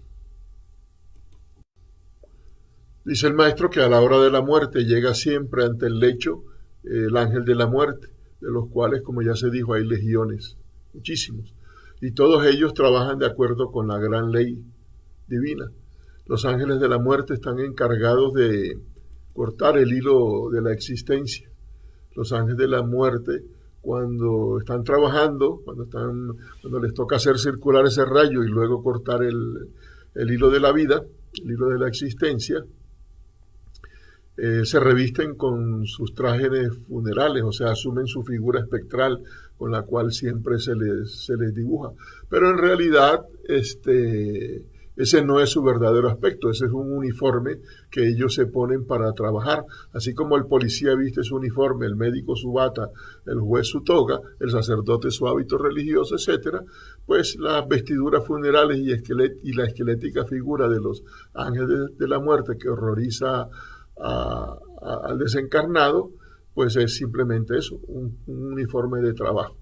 Dice el maestro que a la hora de la muerte llega siempre ante el lecho el ángel de la muerte, de los cuales, como ya se dijo, hay legiones, muchísimos, y todos ellos trabajan de acuerdo con la gran ley divina. Los ángeles de la muerte están encargados de cortar el hilo de la existencia. Los ángeles de la muerte, cuando están trabajando, cuando les toca hacer circular ese rayo y luego cortar el hilo de la vida, el hilo de la existencia, se revisten con sus trajes funerales, o sea, asumen su figura espectral con la cual siempre se les dibuja. Pero en realidad ese no es su verdadero aspecto, ese es un uniforme que ellos se ponen para trabajar. Así como el policía viste su uniforme, el médico su bata, el juez su toga, el sacerdote su hábito religioso, etc., pues las vestiduras funerales y la esquelética figura de los ángeles de la muerte que horroriza al desencarnado, pues es simplemente eso, un uniforme de trabajo.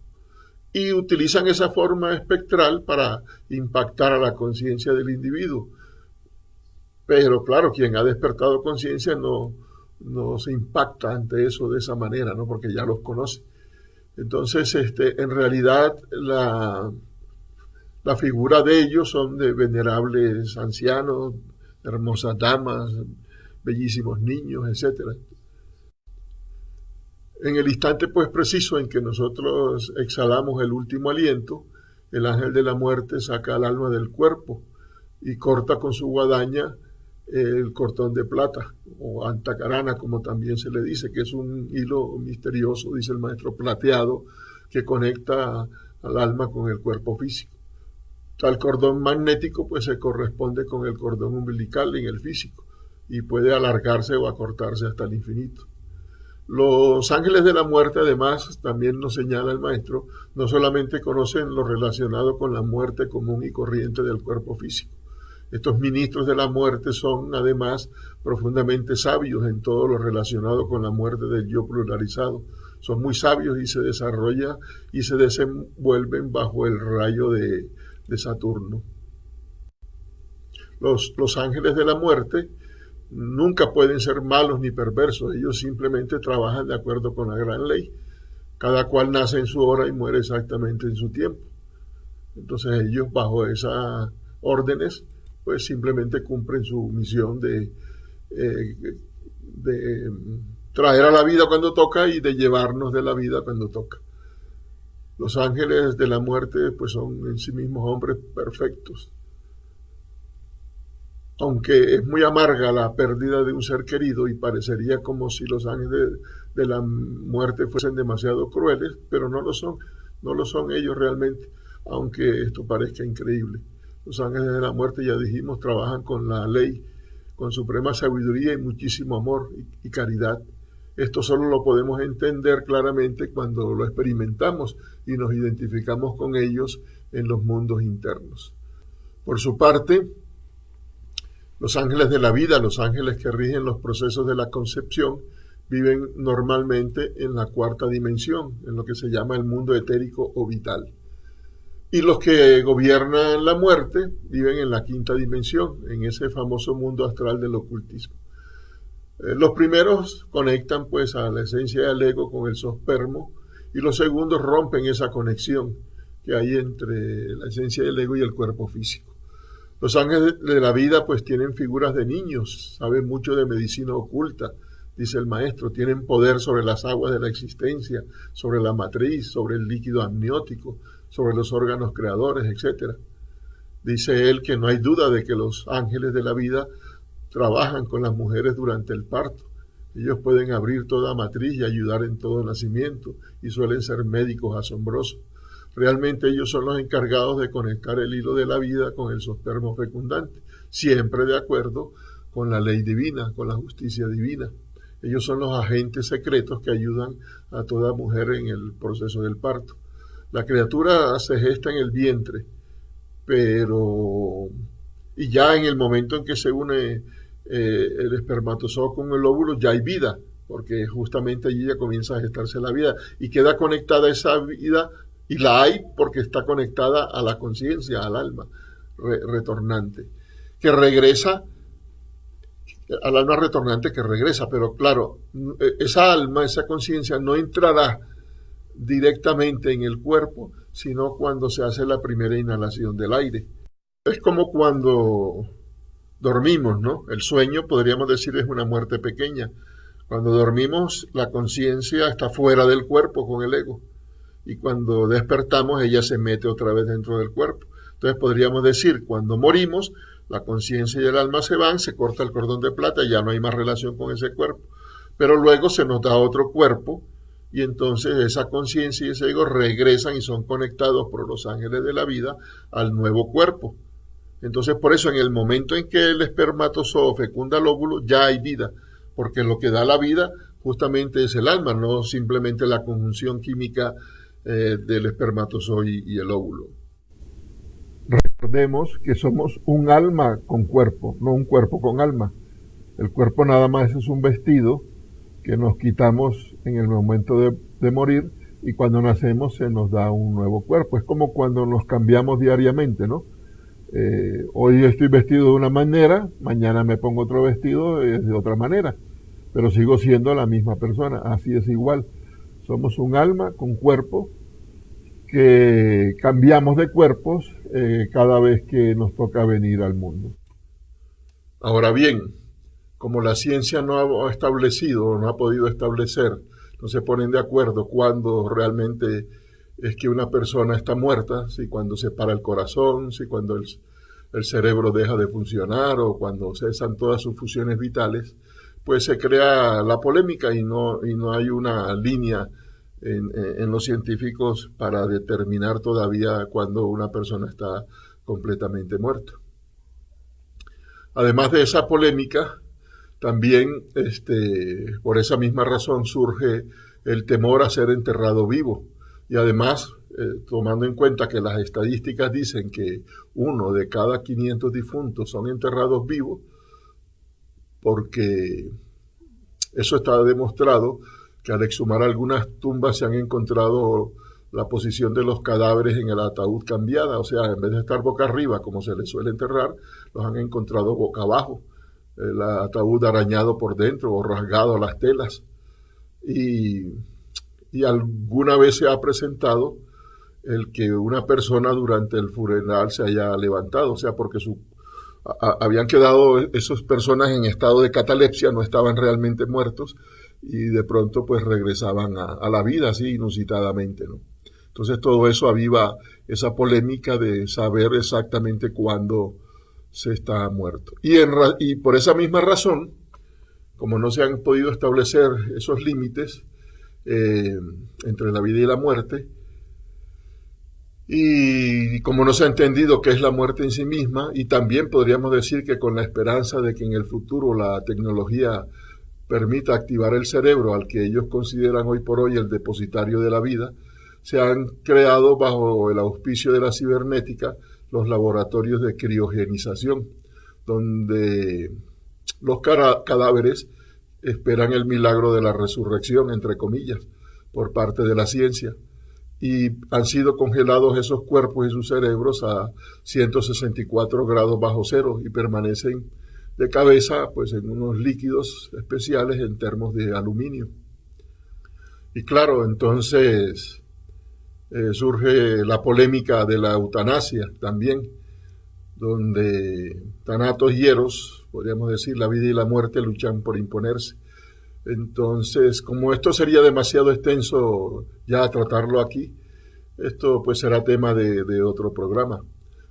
Y utilizan esa forma espectral para impactar a la conciencia del individuo. Pero claro, quien ha despertado conciencia no se impacta ante eso de esa manera, ¿no? Porque ya los conoce. Entonces, en realidad, la figura de ellos son de venerables ancianos, hermosas damas, bellísimos niños, etcétera. En el instante pues preciso en que nosotros exhalamos el último aliento, el ángel de la muerte saca el alma del cuerpo y corta con su guadaña el cordón de plata, o antacarana como también se le dice, que es un hilo misterioso, dice el maestro, plateado, que conecta al alma con el cuerpo físico. Tal cordón magnético pues se corresponde con el cordón umbilical en el físico y puede alargarse o acortarse hasta el infinito. Los ángeles de la muerte, además, también nos señala el maestro, no solamente conocen lo relacionado con la muerte común y corriente del cuerpo físico. Estos ministros de la muerte son, además, profundamente sabios en todo lo relacionado con la muerte del yo pluralizado. Son muy sabios y se desarrollan y se desenvuelven bajo el rayo de Saturno. Los ángeles de la muerte nunca pueden ser malos ni perversos, ellos simplemente trabajan de acuerdo con la gran ley. Cada cual nace en su hora y muere exactamente en su tiempo. Entonces ellos, bajo esas órdenes, pues simplemente cumplen su misión de traer a la vida cuando toca y de llevarnos de la vida cuando toca. Los ángeles de la muerte pues son en sí mismos hombres perfectos. aunque es muy amarga la pérdida de un ser querido y parecería como si los ángeles de la muerte fuesen demasiado crueles, pero no lo son ellos realmente, aunque esto parezca increíble. Los ángeles de la muerte, ya dijimos, trabajan con la ley, con suprema sabiduría y muchísimo amor y caridad. Esto solo lo podemos entender claramente cuando lo experimentamos y nos identificamos con ellos en los mundos internos. Por su parte, los ángeles de la vida, los ángeles que rigen los procesos de la concepción, viven normalmente en la cuarta dimensión, en lo que se llama el mundo etérico o vital. Y los que gobiernan la muerte viven en la quinta dimensión, en ese famoso mundo astral del ocultismo. Los primeros conectan pues a la esencia del ego con el zospermo, y los segundos rompen esa conexión que hay entre la esencia del ego y el cuerpo físico. Los ángeles de la vida pues tienen figuras de niños, saben mucho de medicina oculta, dice el maestro, tienen poder sobre las aguas de la existencia, sobre la matriz, sobre el líquido amniótico, sobre los órganos creadores, etc. Dice él que no hay duda de que los ángeles de la vida trabajan con las mujeres durante el parto. Ellos pueden abrir toda matriz y ayudar en todo nacimiento, y suelen ser médicos asombrosos. Realmente ellos son los encargados de conectar el hilo de la vida con el zospermo fecundante, siempre de acuerdo con la ley divina, con la justicia divina. Ellos son los agentes secretos que ayudan a toda mujer en el proceso del parto. La criatura se gesta en el vientre, y ya en el momento en que se une el espermatozoide con el óvulo, ya hay vida, porque justamente allí ya comienza a gestarse la vida, y queda conectada esa vida, y la hay porque está conectada a la conciencia, al alma retornante, que regresa, al alma retornante que regresa, pero claro, esa alma, esa conciencia no entrará directamente en el cuerpo, sino cuando se hace la primera inhalación del aire. Es como cuando dormimos, ¿no? El sueño, podríamos decir, es una muerte pequeña. Cuando dormimos, la conciencia está fuera del cuerpo con el ego, y cuando despertamos, ella se mete otra vez dentro del cuerpo. Entonces podríamos decir, cuando morimos, la conciencia y el alma se van, se corta el cordón de plata y ya no hay más relación con ese cuerpo. Pero luego se nos da otro cuerpo, y entonces esa conciencia y ese ego regresan y son conectados por los ángeles de la vida al nuevo cuerpo. Entonces, por eso en el momento en que el espermatozoide fecunda el óvulo, ya hay vida, porque lo que da la vida justamente es el alma, no simplemente la conjunción química del espermatozoide y el óvulo. Recordemos que somos un alma con cuerpo, no un cuerpo con alma. El cuerpo nada más es un vestido que nos quitamos en el momento de morir, y cuando nacemos se nos da un nuevo cuerpo. Es como cuando nos cambiamos diariamente, ¿no? Hoy estoy vestido de una manera, mañana me pongo otro vestido de otra manera, pero sigo siendo la misma persona. Así es igual. Somos un alma con cuerpo que cambiamos de cuerpos cada vez que nos toca venir al mundo. Ahora bien, como la ciencia no ha establecido o no ha podido establecer, no se ponen de acuerdo cuando realmente es que una persona está muerta, si cuando se para el corazón, si cuando el cerebro deja de funcionar o cuando cesan todas sus funciones vitales, pues se crea la polémica y no hay una línea en los científicos para determinar todavía cuando una persona está completamente muerta. Además de esa polémica, también por esa misma razón surge el temor a ser enterrado vivo. Y además, tomando en cuenta que las estadísticas dicen que 1 de cada 500 difuntos son enterrados vivos, porque eso está demostrado, que al exhumar algunas tumbas se han encontrado la posición de los cadáveres en el ataúd cambiada, o sea, en vez de estar boca arriba, como se les suele enterrar, los han encontrado boca abajo, el ataúd arañado por dentro o rasgado las telas. Y alguna vez se ha presentado el que una persona durante el funeral se haya levantado, o sea, porque habían quedado esas personas en estado de catalepsia, no estaban realmente muertos, y de pronto pues regresaban a la vida así inusitadamente, ¿no? Entonces todo eso aviva esa polémica de saber exactamente cuándo se está muerto. Y por esa misma razón, como no se han podido establecer esos límites entre la vida y la muerte, y como no se ha entendido qué es la muerte en sí misma, y también podríamos decir que con la esperanza de que en el futuro la tecnología permita activar el cerebro al que ellos consideran hoy por hoy el depositario de la vida, se han creado bajo el auspicio de la cibernética los laboratorios de criogenización, donde los cadáveres esperan el milagro de la resurrección, entre comillas, por parte de la ciencia. Y han sido congelados esos cuerpos y sus cerebros a 164 grados bajo cero y permanecen de cabeza pues en unos líquidos especiales en termos de aluminio. Y claro, entonces surge la polémica de la eutanasia también, donde Thanatos y Eros, podríamos decir, la vida y la muerte luchan por imponerse. Entonces, como esto sería demasiado extenso ya tratarlo aquí, esto pues será tema de otro programa.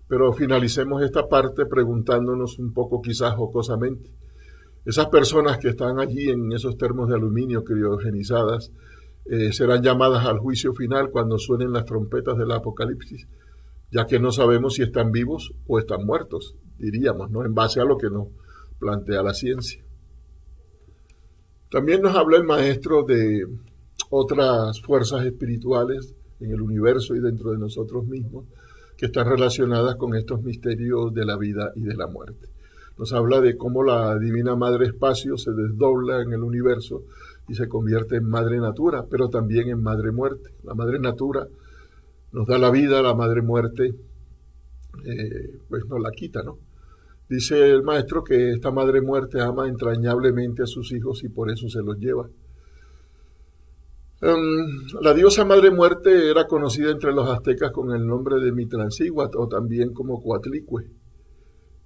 Pero finalicemos esta parte preguntándonos un poco, quizás jocosamente, esas personas que están allí en esos termos de aluminio criogenizadas, serán llamadas al juicio final cuando suenen las trompetas del Apocalipsis, ya que no sabemos si están vivos o están muertos, diríamos, ¿no? En base a lo que nos plantea la ciencia. También nos habla el maestro de otras fuerzas espirituales en el universo y dentro de nosotros mismos que están relacionadas con estos misterios de la vida y de la muerte. Nos habla de cómo la Divina Madre Espacio se desdobla en el universo y se convierte en Madre Natura, pero también en Madre Muerte. La Madre Natura nos da la vida, la Madre Muerte pues nos la quita, ¿no? Dice el maestro que esta Madre Muerte ama entrañablemente a sus hijos y por eso se los lleva. La diosa Madre Muerte era conocida entre los aztecas con el nombre de Mitrancíhuatl o también como Coatlicue.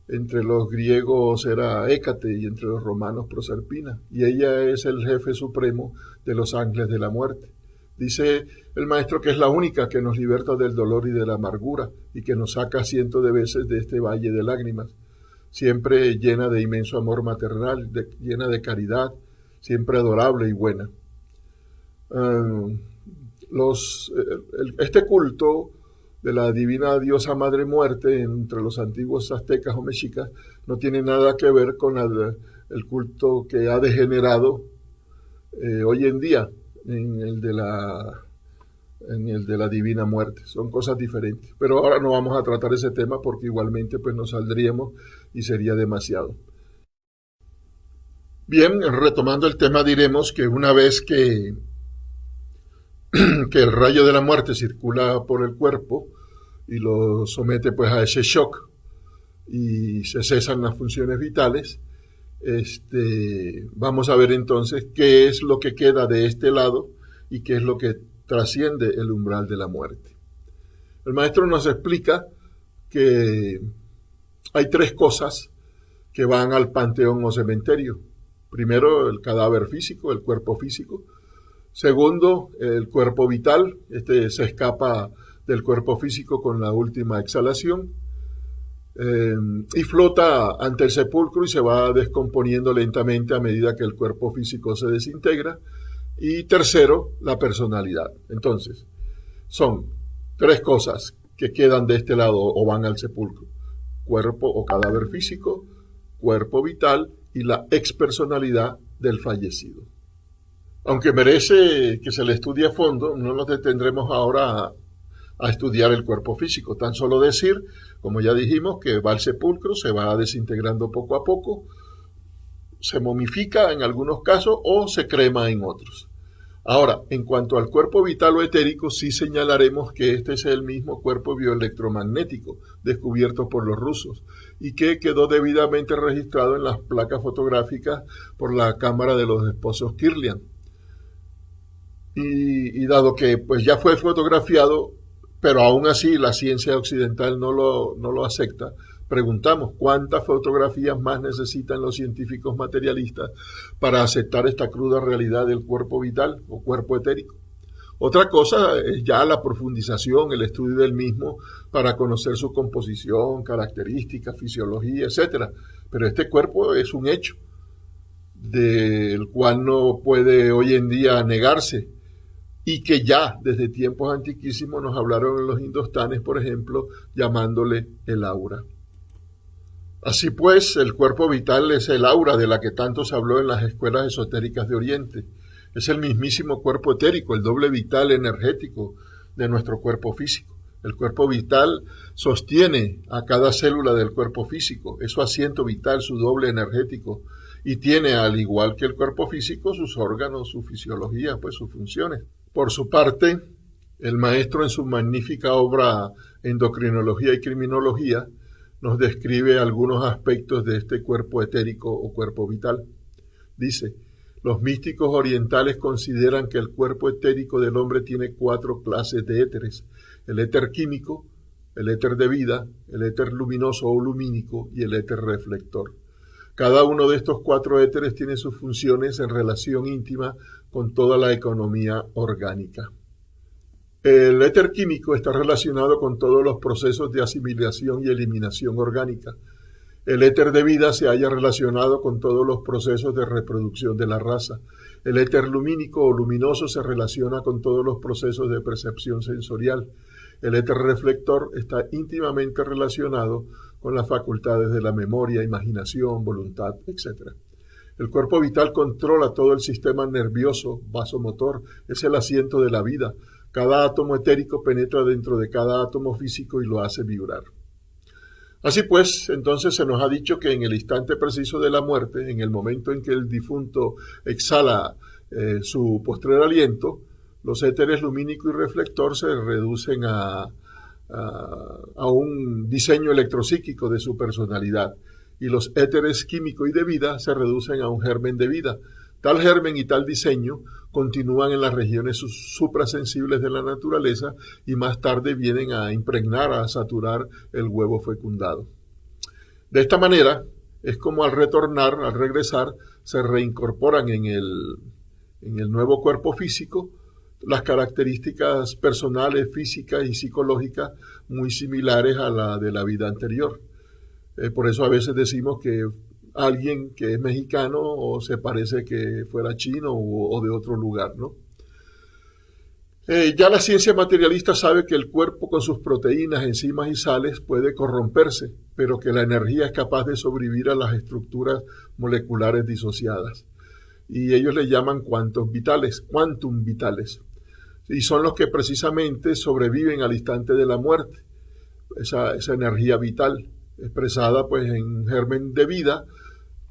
Entre los griegos era Hécate y entre los romanos Proserpina. Y ella es el jefe supremo de los ángeles de la muerte. Dice el maestro que es la única que nos liberta del dolor y de la amargura y que nos saca cientos de veces de este valle de lágrimas. Siempre llena de inmenso amor maternal, llena de caridad, siempre adorable y buena. Este culto de la divina diosa Madre Muerte entre los antiguos aztecas o mexicas no tiene nada que ver con el culto que ha degenerado hoy en día en el de la Divina Muerte. Son cosas diferentes. Pero ahora no vamos a tratar ese tema porque igualmente pues nos saldríamos y sería demasiado. Bien, retomando el tema, diremos que una vez que el rayo de la muerte circula por el cuerpo y lo somete pues a ese shock y se cesan las funciones vitales, vamos a ver entonces qué es lo que queda de este lado y qué es lo que trasciende el umbral de la muerte. El maestro nos explica que hay tres cosas que van al panteón o cementerio. Primero, el cadáver físico, el cuerpo físico. Segundo, el cuerpo vital. Se escapa del cuerpo físico con la última exhalación. Y flota ante el sepulcro y se va descomponiendo lentamente a medida que el cuerpo físico se desintegra. Y tercero, la personalidad. Entonces, son tres cosas que quedan de este lado o van al sepulcro: cuerpo o cadáver físico, cuerpo vital y la expersonalidad del fallecido. Aunque merece que se le estudie a fondo, no nos detendremos ahora a estudiar el cuerpo físico. Tan solo decir, como ya dijimos, que va al sepulcro, se va desintegrando poco a poco, se momifica en algunos casos o se crema en otros. Ahora, en cuanto al cuerpo vital o etérico, sí señalaremos que este es el mismo cuerpo bioelectromagnético descubierto por los rusos y que quedó debidamente registrado en las placas fotográficas por la cámara de los esposos Kirlian. Y dado que pues ya fue fotografiado, pero aún así la ciencia occidental no lo acepta, preguntamos cuántas fotografías más necesitan los científicos materialistas para aceptar esta cruda realidad del cuerpo vital o cuerpo etérico. Otra cosa es ya la profundización, el estudio del mismo para conocer su composición, características, fisiología, etcétera. Pero este cuerpo es un hecho del cual no puede hoy en día negarse y que ya desde tiempos antiquísimos nos hablaron en los indostanes, por ejemplo, llamándole el aura. Así pues, el cuerpo vital es el aura de la que tanto se habló en las escuelas esotéricas de Oriente. Es el mismísimo cuerpo etérico, el doble vital energético de nuestro cuerpo físico. El cuerpo vital sostiene a cada célula del cuerpo físico, es su asiento vital, su doble energético, y tiene, al igual que el cuerpo físico, sus órganos, su fisiología, pues sus funciones. Por su parte, el maestro en su magnífica obra Endocrinología y Criminología nos describe algunos aspectos de este cuerpo etérico o cuerpo vital. Dice: los místicos orientales consideran que el cuerpo etérico del hombre tiene 4 clases de éteres: el éter químico, el éter de vida, el éter luminoso o lumínico y el éter reflector. Cada uno de estos 4 éteres tiene sus funciones en relación íntima con toda la economía orgánica. El éter químico está relacionado con todos los procesos de asimilación y eliminación orgánica. El éter de vida se halla relacionado con todos los procesos de reproducción de la raza. El éter lumínico o luminoso se relaciona con todos los procesos de percepción sensorial. El éter reflector está íntimamente relacionado con las facultades de la memoria, imaginación, voluntad, etc. El cuerpo vital controla todo el sistema nervioso, vasomotor, es el asiento de la vida. Cada átomo etérico penetra dentro de cada átomo físico y lo hace vibrar. Así pues, entonces se nos ha dicho que en el instante preciso de la muerte, en el momento en que el difunto exhala su postrer aliento, los éteres lumínico y reflector se reducen a un diseño electropsíquico de su personalidad, y los éteres químico y de vida se reducen a un germen de vida. Tal germen y tal diseño continúan en las regiones suprasensibles de la naturaleza y más tarde vienen a impregnar, a saturar el huevo fecundado. De esta manera es como al regresar, se reincorporan en el nuevo cuerpo físico las características personales, físicas y psicológicas muy similares a la de la vida anterior. Por eso a veces decimos que alguien que es mexicano o se parece que fuera chino o de otro lugar, ¿no? Ya la ciencia materialista sabe que el cuerpo con sus proteínas, enzimas y sales puede corromperse, pero que la energía es capaz de sobrevivir a las estructuras moleculares disociadas. Y ellos le llaman quantum vitales, y son los que precisamente sobreviven al instante de la muerte, esa energía vital, expresada pues en un germen de vida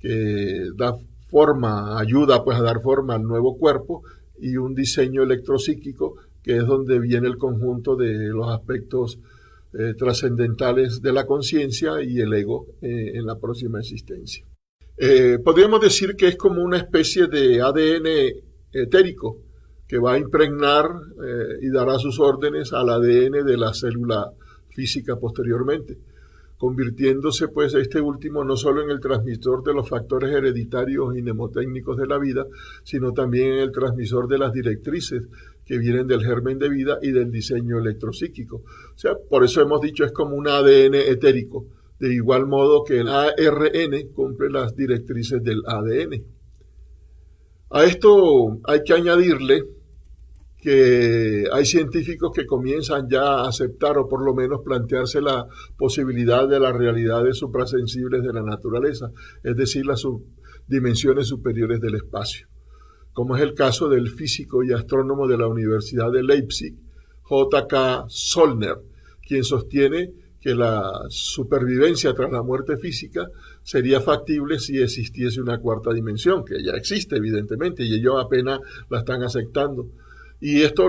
que da forma, ayuda pues a dar forma al nuevo cuerpo, y un diseño electropsíquico que es donde viene el conjunto de los aspectos trascendentales de la conciencia y el ego en la próxima existencia. Podríamos decir que es como una especie de ADN etérico que va a impregnar y dará sus órdenes al ADN de la célula física posteriormente, convirtiéndose pues este último no solo en el transmisor de los factores hereditarios y mnemotécnicos de la vida, sino también en el transmisor de las directrices que vienen del germen de vida y del diseño electropsíquico. O sea, por eso hemos dicho es como un ADN etérico, de igual modo que el ARN cumple las directrices del ADN. A esto hay que añadirle que hay científicos que comienzan ya a aceptar o por lo menos plantearse la posibilidad de las realidades suprasensibles de la naturaleza, es decir, las dimensiones superiores del espacio, como es el caso del físico y astrónomo de la Universidad de Leipzig, J.K. Zollner, quien sostiene que la supervivencia tras la muerte física sería factible si existiese una cuarta dimensión, que ya existe evidentemente y ellos apenas la están aceptando. Y estas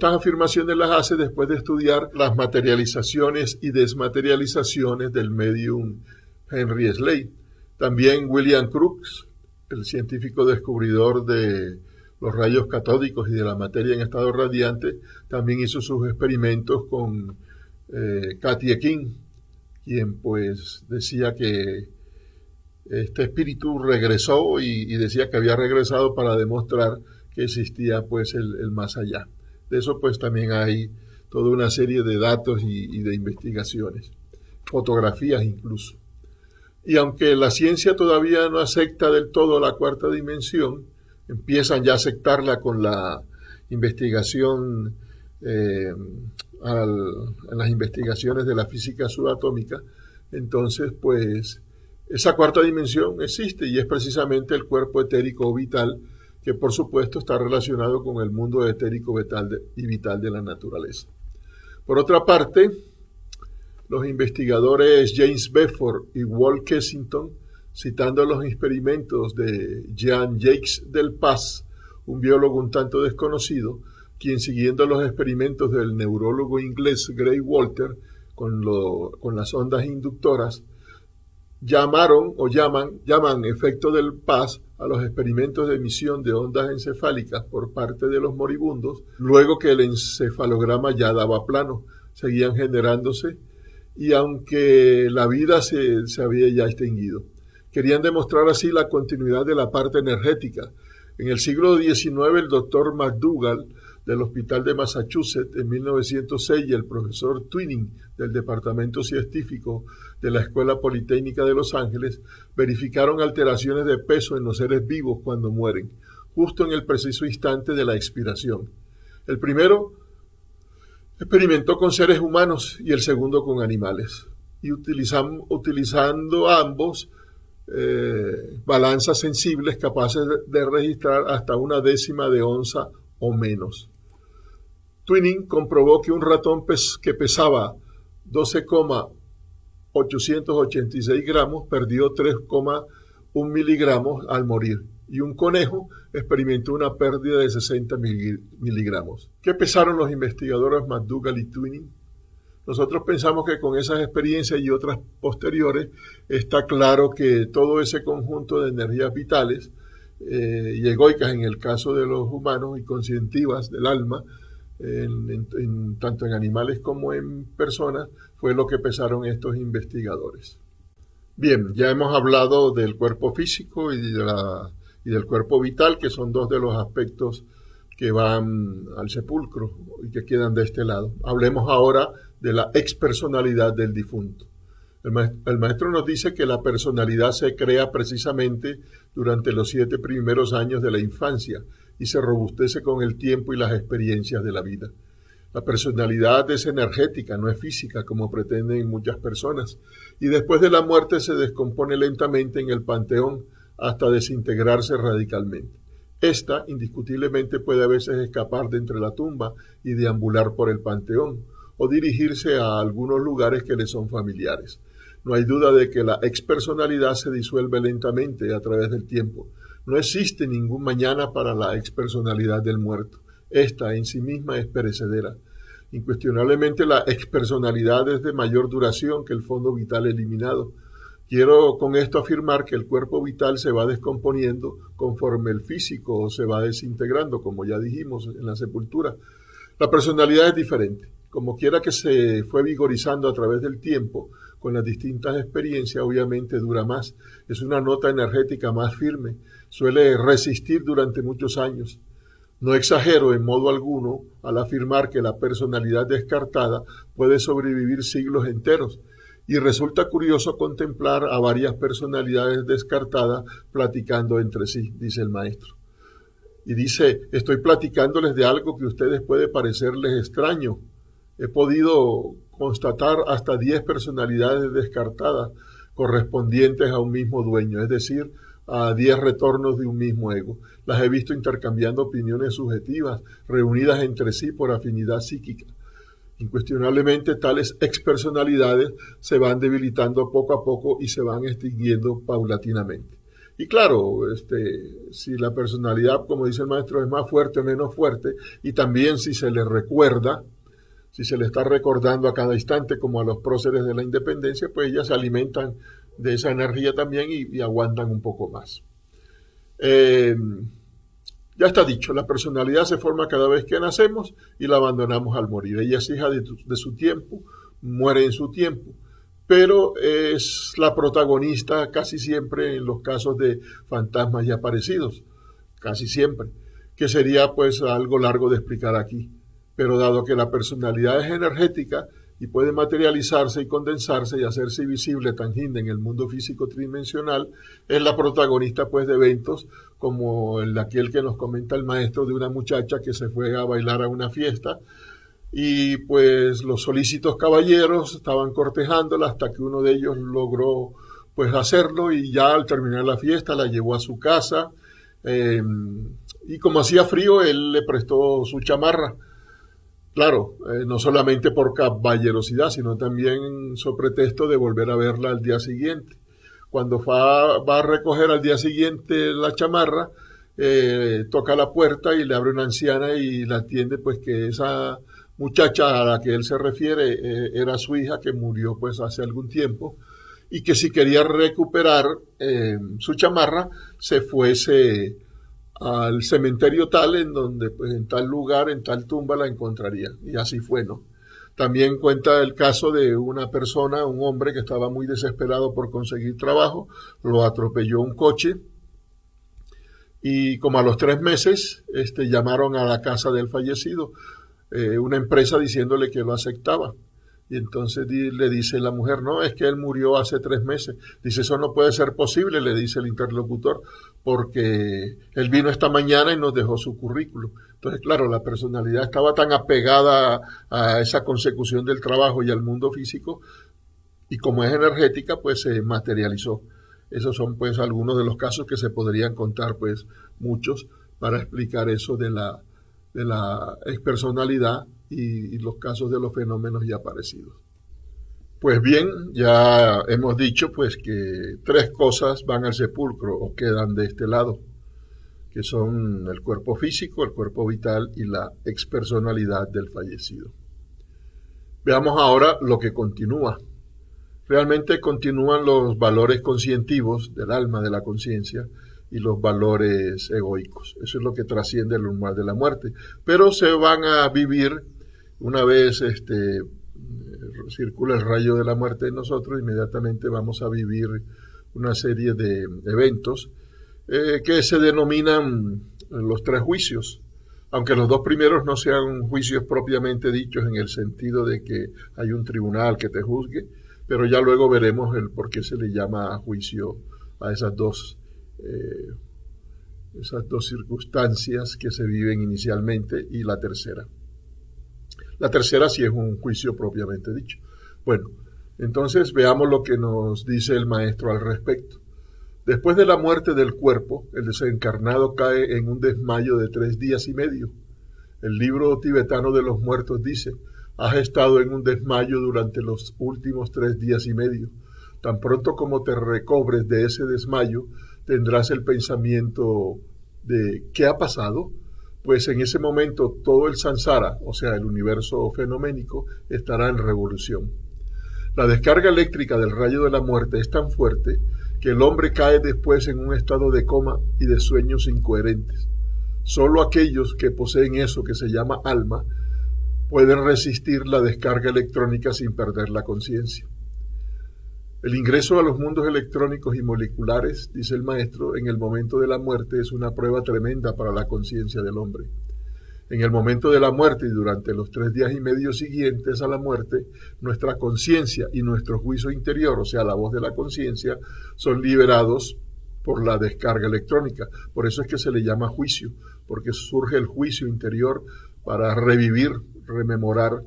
afirmaciones las hace después de estudiar las materializaciones y desmaterializaciones del medium Henry Slade. También William Crookes, el científico descubridor de los rayos catódicos y de la materia en estado radiante, también hizo sus experimentos con Katie King, quien pues decía que este espíritu regresó y decía que había regresado para demostrar que existía pues el más allá. De eso pues también hay toda una serie de datos y de investigaciones, fotografías incluso. Y aunque la ciencia todavía no acepta del todo la cuarta dimensión, empiezan ya a aceptarla con la investigación, en las investigaciones de la física subatómica. Entonces, pues, esa cuarta dimensión existe y es precisamente el cuerpo etérico o vital, que por supuesto está relacionado con el mundo etérico y vital de la naturaleza. Por otra parte, los investigadores James Bedford y Walt Kensington, citando los experimentos de Jean-Jacques Delpas, un biólogo un tanto desconocido, quien siguiendo los experimentos del neurólogo inglés Gray Walter con las ondas inductoras, llaman efecto Delpas a los experimentos de emisión de ondas encefálicas por parte de los moribundos, luego que el encefalograma ya daba plano, seguían generándose, y aunque la vida se había ya extinguido. Querían demostrar así la continuidad de la parte energética. En el siglo XIX, el doctor McDougall del Hospital de Massachusetts en 1906 y el profesor Twining del Departamento Científico de la Escuela Politécnica de Los Ángeles verificaron alteraciones de peso en los seres vivos cuando mueren, justo en el preciso instante de la expiración. El primero experimentó con seres humanos y el segundo con animales, y utilizando ambos balanzas sensibles capaces de registrar hasta 1/10 de onza o menos. Twining comprobó que un ratón que pesaba 12,886 gramos perdió 3,1 miligramos al morir, y un conejo experimentó una pérdida de 60 miligramos. ¿Qué pensaron los investigadores McDougall y Twining? Nosotros pensamos que con esas experiencias y otras posteriores está claro que todo ese conjunto de energías vitales y egoicas en el caso de los humanos y conscientivas del alma, tanto en animales como en personas, fue lo que pensaron estos investigadores. Bien, ya hemos hablado del cuerpo físico y del cuerpo vital, que son dos de los aspectos que van al sepulcro y que quedan de este lado. Hablemos ahora de la expersonalidad del difunto. El maestro nos dice que la personalidad se crea precisamente durante los 7 primeros años de la infancia y se robustece con el tiempo y las experiencias de la vida. La personalidad es energética, no es física, como pretenden muchas personas, y después de la muerte se descompone lentamente en el panteón hasta desintegrarse radicalmente. Esta, indiscutiblemente, puede a veces escapar de entre la tumba y deambular por el panteón, o dirigirse a algunos lugares que le son familiares. No hay duda de que la expersonalidad se disuelve lentamente a través del tiempo. No existe ningún mañana para la expersonalidad del muerto. Esta en sí misma es perecedera. Incuestionablemente la expersonalidad es de mayor duración que el fondo vital eliminado. Quiero con esto afirmar que el cuerpo vital se va descomponiendo conforme el físico se va desintegrando, como ya dijimos en la sepultura. La personalidad es diferente. Como quiera que se fue vigorizando a través del tiempo, con las distintas experiencias, obviamente dura más. Es una nota energética más firme, suele resistir durante muchos años. No exagero en modo alguno al afirmar que la personalidad descartada puede sobrevivir siglos enteros, y resulta curioso contemplar a varias personalidades descartadas platicando entre sí, dice el maestro. Y dice, estoy platicándoles de algo que a ustedes puede parecerles extraño. He podido constatar hasta 10 personalidades descartadas correspondientes a un mismo dueño, es decir, a 10 retornos de un mismo ego. Las he visto intercambiando opiniones subjetivas, reunidas entre sí por afinidad psíquica. Incuestionablemente, tales expersonalidades se van debilitando poco a poco y se van extinguiendo paulatinamente. Y claro, si la personalidad, como dice el maestro, es más fuerte o menos fuerte, y también si se le recuerda, si se le está recordando a cada instante, como a los próceres de la independencia, pues ellas se alimentan de esa energía también y aguantan un poco más. Ya está dicho, la personalidad se forma cada vez que nacemos y la abandonamos al morir. Ella es hija de su tiempo, muere en su tiempo, pero es la protagonista casi siempre en los casos de fantasmas y aparecidos, casi siempre, que sería pues algo largo de explicar aquí. pero dado que la personalidad es energética y puede materializarse y condensarse y hacerse visible, tangible en el mundo físico tridimensional, es la protagonista pues de eventos como el de aquel que nos comenta el maestro, de una muchacha que se fue a bailar a una fiesta y pues los solícitos caballeros estaban cortejándola hasta que uno de ellos logró pues hacerlo, y ya al terminar la fiesta la llevó a su casa, y como hacía frío él le prestó su chamarra. Claro, no solamente por caballerosidad, sino también sobre pretexto de volver a verla al día siguiente. Cuando va a recoger al día siguiente la chamarra, toca la puerta y le abre una anciana y la atiende, pues que esa muchacha a la que él se refiere era su hija, que murió pues hace algún tiempo, y que si quería recuperar su chamarra se fuese al cementerio tal, en donde pues en tal lugar, en tal tumba la encontraría. Y así fue, ¿no? También cuenta el caso de una persona, un hombre que estaba muy desesperado por conseguir trabajo, lo atropelló un coche, y como a los 3 meses llamaron a la casa del fallecido, una empresa diciéndole que lo aceptaba. Y entonces le dice la mujer, no, es que él murió hace 3 meses. Dice, eso no puede ser posible, le dice el interlocutor, porque él vino esta mañana y nos dejó su currículum. Entonces, claro, la personalidad estaba tan apegada a esa consecución del trabajo y al mundo físico, y como es energética, pues se materializó. Esos son pues algunos de los casos que se podrían contar, pues muchos, para explicar eso de la expersonalidad y los casos de los fenómenos ya aparecidos. Pues bien, ya hemos dicho pues que 3 cosas van al sepulcro o quedan de este lado, que son el cuerpo físico, el cuerpo vital y la expersonalidad del fallecido. Veamos ahora lo que continúa. Realmente continúan los valores conscientivos del alma, de la conciencia, y los valores egoicos. Eso es lo que trasciende el umbral de la muerte. Pero se van a vivir, una vez circula el rayo de la muerte en nosotros, inmediatamente vamos a vivir una serie de eventos que se denominan los 3 juicios, aunque los 2 primeros no sean juicios propiamente dichos en el sentido de que hay un tribunal que te juzgue, pero ya luego veremos el por qué se le llama juicio a esas dos circunstancias que se viven inicialmente, y la tercera. La tercera sí es un juicio propiamente dicho. Bueno, entonces veamos lo que nos dice el maestro al respecto. Después de la muerte del cuerpo, el desencarnado cae en un desmayo de 3 días y medio. El libro tibetano de los muertos dice, has estado en un desmayo durante los últimos 3 días y medio. Tan pronto como te recobres de ese desmayo, tendrás el pensamiento de ¿qué ha pasado? Pues en ese momento todo el samsara, o sea, el universo fenoménico, estará en revolución. La descarga eléctrica del rayo de la muerte es tan fuerte que el hombre cae después en un estado de coma y de sueños incoherentes. Solo aquellos que poseen eso que se llama alma pueden resistir la descarga electrónica sin perder la conciencia. El ingreso a los mundos electrónicos y moleculares, dice el maestro, en el momento de la muerte es una prueba tremenda para la conciencia del hombre. En el momento de la muerte y durante los 3 días y medio siguientes a la muerte, nuestra conciencia y nuestro juicio interior, o sea, la voz de la conciencia, son liberados por la descarga electrónica. Por eso es que se le llama juicio, porque surge el juicio interior para revivir, rememorar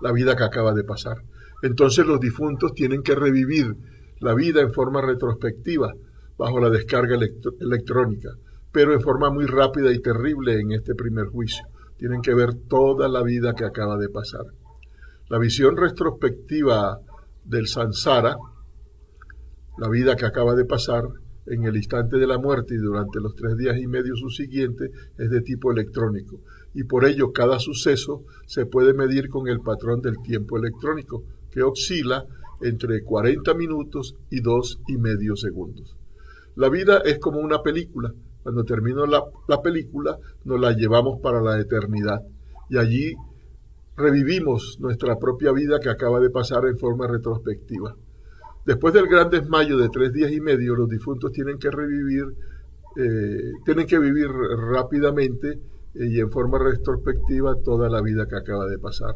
la vida que acaba de pasar. Entonces los difuntos tienen que revivir la vida en forma retrospectiva bajo la descarga electrónica, pero en forma muy rápida y terrible en este primer juicio. Tienen que ver toda la vida que acaba de pasar. La visión retrospectiva del samsara, la vida que acaba de pasar en el instante de la muerte y durante los 3 días y medio subsiguientes, es de tipo electrónico, y por ello cada suceso se puede medir con el patrón del tiempo electrónico, que oscila entre 40 minutos y 2,5 segundos. La vida es como una película. Cuando termina la película, nos la llevamos para la eternidad, y allí revivimos nuestra propia vida que acaba de pasar en forma retrospectiva. Después del gran desmayo de 3 días y medio, los difuntos tienen que vivir rápidamente y en forma retrospectiva toda la vida que acaba de pasar.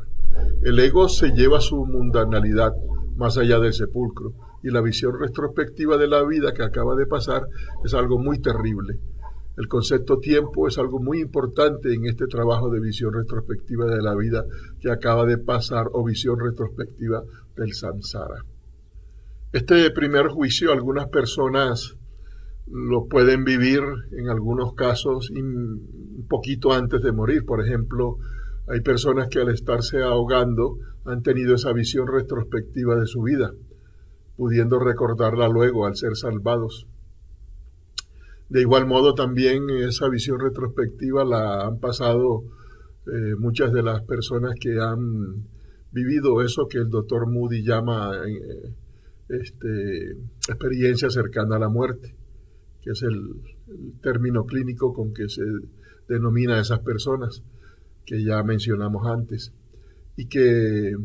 El ego se lleva su mundanalidad más allá del sepulcro, y la visión retrospectiva de la vida que acaba de pasar es algo muy terrible. El concepto tiempo es algo muy importante en este trabajo de visión retrospectiva de la vida que acaba de pasar, o visión retrospectiva del samsara. Este primer juicio algunas personas lo pueden vivir en algunos casos un poquito antes de morir. Por ejemplo, hay personas que al estarse ahogando han tenido esa visión retrospectiva de su vida, pudiendo recordarla luego al ser salvados. De igual modo también esa visión retrospectiva la han pasado muchas de las personas que han vivido eso que el doctor Moody llama experiencia cercana a la muerte, que es el término clínico con que se denomina a esas personas que ya mencionamos antes, y que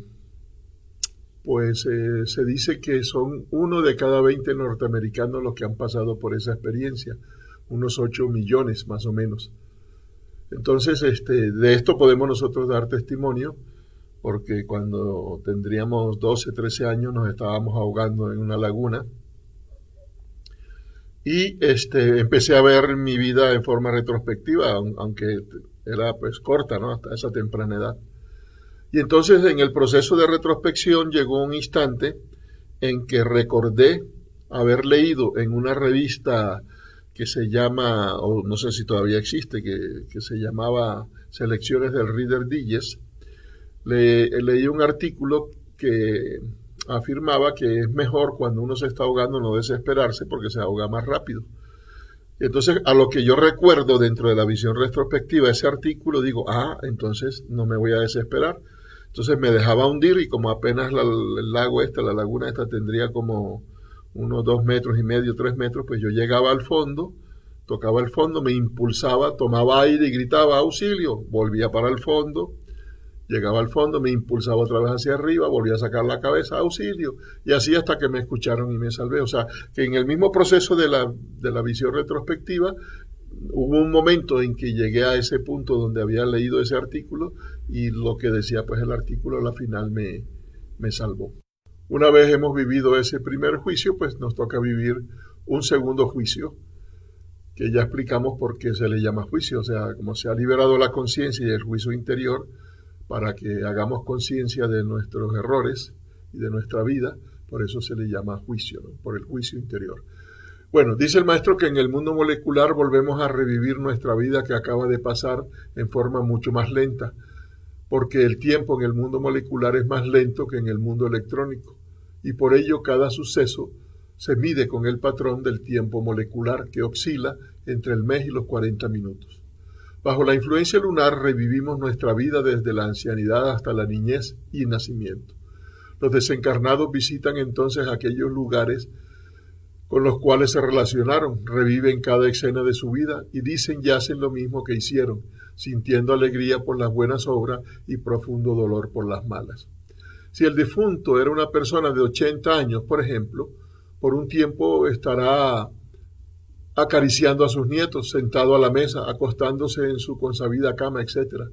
pues se dice que son 1 de cada 20 norteamericanos los que han pasado por esa experiencia, unos 8 millones más o menos. Entonces, de esto podemos nosotros dar testimonio, porque cuando tendríamos 12, 13 años nos estábamos ahogando en una laguna, y empecé a ver mi vida en forma retrospectiva, aunque era pues corta, ¿no?, hasta esa temprana edad. Y entonces en el proceso de retrospección llegó un instante en que recordé haber leído en una revista que se llama, o no sé si todavía existe, que se llamaba Selecciones del Reader Digest. Leí un artículo que afirmaba que es mejor cuando uno se está ahogando no desesperarse porque se ahoga más rápido. Entonces, a lo que yo recuerdo dentro de la visión retrospectiva, ese artículo, digo, entonces no me voy a desesperar. Entonces me dejaba hundir, y como apenas el lago la laguna esta tendría como unos 2,5 metros, 3 metros, pues yo llegaba al fondo, tocaba el fondo, me impulsaba, tomaba aire y gritaba auxilio, volvía para el fondo, llegaba al fondo, me impulsaba otra vez hacia arriba, volvía a sacar la cabeza, auxilio, y así hasta que me escucharon y me salvé. O sea, que en el mismo proceso de la visión retrospectiva, hubo un momento en que llegué a ese punto donde había leído ese artículo, y lo que decía pues el artículo a la final me salvó. Una vez hemos vivido ese primer juicio, pues nos toca vivir un segundo juicio, que ya explicamos por qué se le llama juicio. O sea, como se ha liberado la conciencia y el juicio interior, para que hagamos conciencia de nuestros errores y de nuestra vida, por eso se le llama juicio, ¿no?, por el juicio interior. Bueno, dice el maestro que en el mundo molecular volvemos a revivir nuestra vida que acaba de pasar en forma mucho más lenta, porque el tiempo en el mundo molecular es más lento que en el mundo electrónico, y por ello cada suceso se mide con el patrón del tiempo molecular, que oscila entre el mes y los 40 minutos. Bajo la influencia lunar revivimos nuestra vida desde la ancianidad hasta la niñez y nacimiento. Los desencarnados visitan entonces aquellos lugares con los cuales se relacionaron, reviven cada escena de su vida y dicen y hacen lo mismo que hicieron, sintiendo alegría por las buenas obras y profundo dolor por las malas. Si el difunto era una persona de 80 años, por ejemplo, por un tiempo estará acariciando a sus nietos, sentado a la mesa, acostándose en su consabida cama, etc.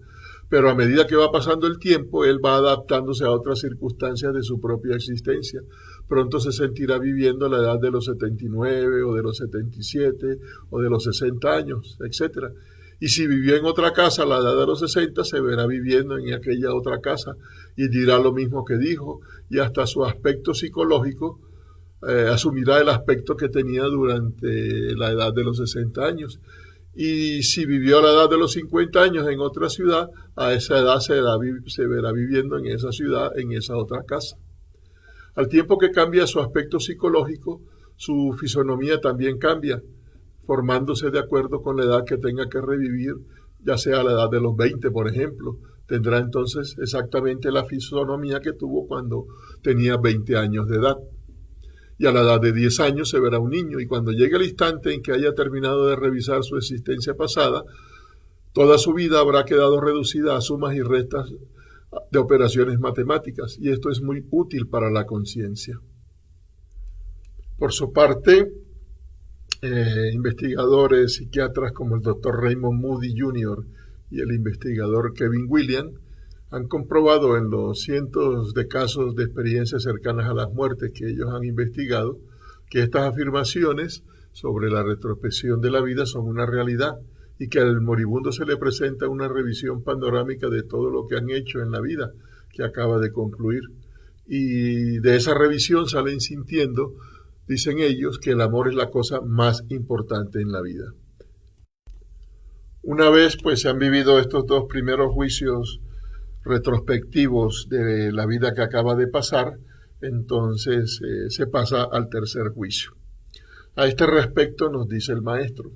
Pero a medida que va pasando el tiempo, él va adaptándose a otras circunstancias de su propia existencia. Pronto se sentirá viviendo la edad de los 79 o de los 77 o de los 60 años, etc. Y si vivió en otra casa a la edad de los 60, se verá viviendo en aquella otra casa y dirá lo mismo que dijo, y hasta su aspecto psicológico asumirá el aspecto que tenía durante la edad de los 60 años. Y si vivió a la edad de los 50 años en otra ciudad, a esa edad se verá viviendo en esa ciudad, en esa otra casa. Al tiempo que cambia su aspecto psicológico, su fisonomía también cambia, formándose de acuerdo con la edad que tenga que revivir, ya sea a la edad de los 20, por ejemplo. Tendrá entonces exactamente la fisonomía que tuvo cuando tenía 20 años de edad. Y a la edad de 10 años se verá un niño, y cuando llegue el instante en que haya terminado de revisar su existencia pasada, toda su vida habrá quedado reducida a sumas y restas de operaciones matemáticas, y esto es muy útil para la conciencia. Por su parte, investigadores, psiquiatras como el Dr. Raymond Moody Jr. y el investigador Kevin Williams han comprobado en los cientos de casos de experiencias cercanas a las muertes que ellos han investigado que estas afirmaciones sobre la retrospección de la vida son una realidad y que al moribundo se le presenta una revisión panorámica de todo lo que han hecho en la vida que acaba de concluir. Y de esa revisión salen sintiendo, dicen ellos, que el amor es la cosa más importante en la vida. Una vez pues se han vivido estos dos primeros juicios retrospectivos de la vida que acaba de pasar, entonces se pasa al tercer juicio. A este respecto nos dice el maestro: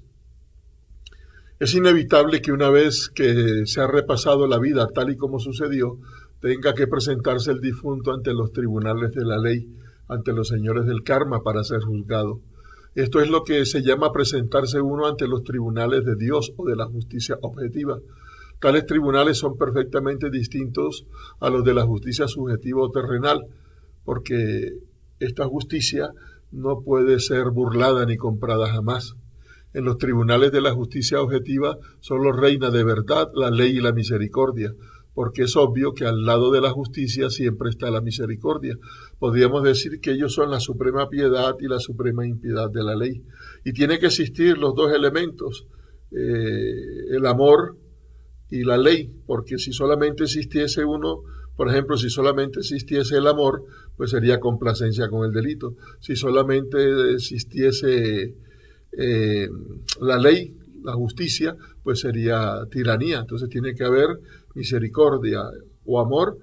es inevitable que una vez que se ha repasado la vida tal y como sucedió, tenga que presentarse el difunto ante los tribunales de la ley, ante los señores del karma para ser juzgado. Esto es lo que se llama presentarse uno ante los tribunales de Dios o de la justicia objetiva. Tales tribunales son perfectamente distintos a los de la justicia subjetiva o terrenal, porque esta justicia no puede ser burlada ni comprada jamás. En los tribunales de la justicia objetiva solo reina de verdad la ley y la misericordia, porque es obvio que al lado de la justicia siempre está la misericordia. Podríamos decir que ellos son la suprema piedad y la suprema impiedad de la ley. Y tiene que existir los dos elementos, el amor y la ley, porque si solamente existiese uno, por ejemplo, si solamente existiese el amor, pues sería complacencia con el delito. Si solamente existiese la ley, la justicia, pues sería tiranía. Entonces tiene que haber misericordia o amor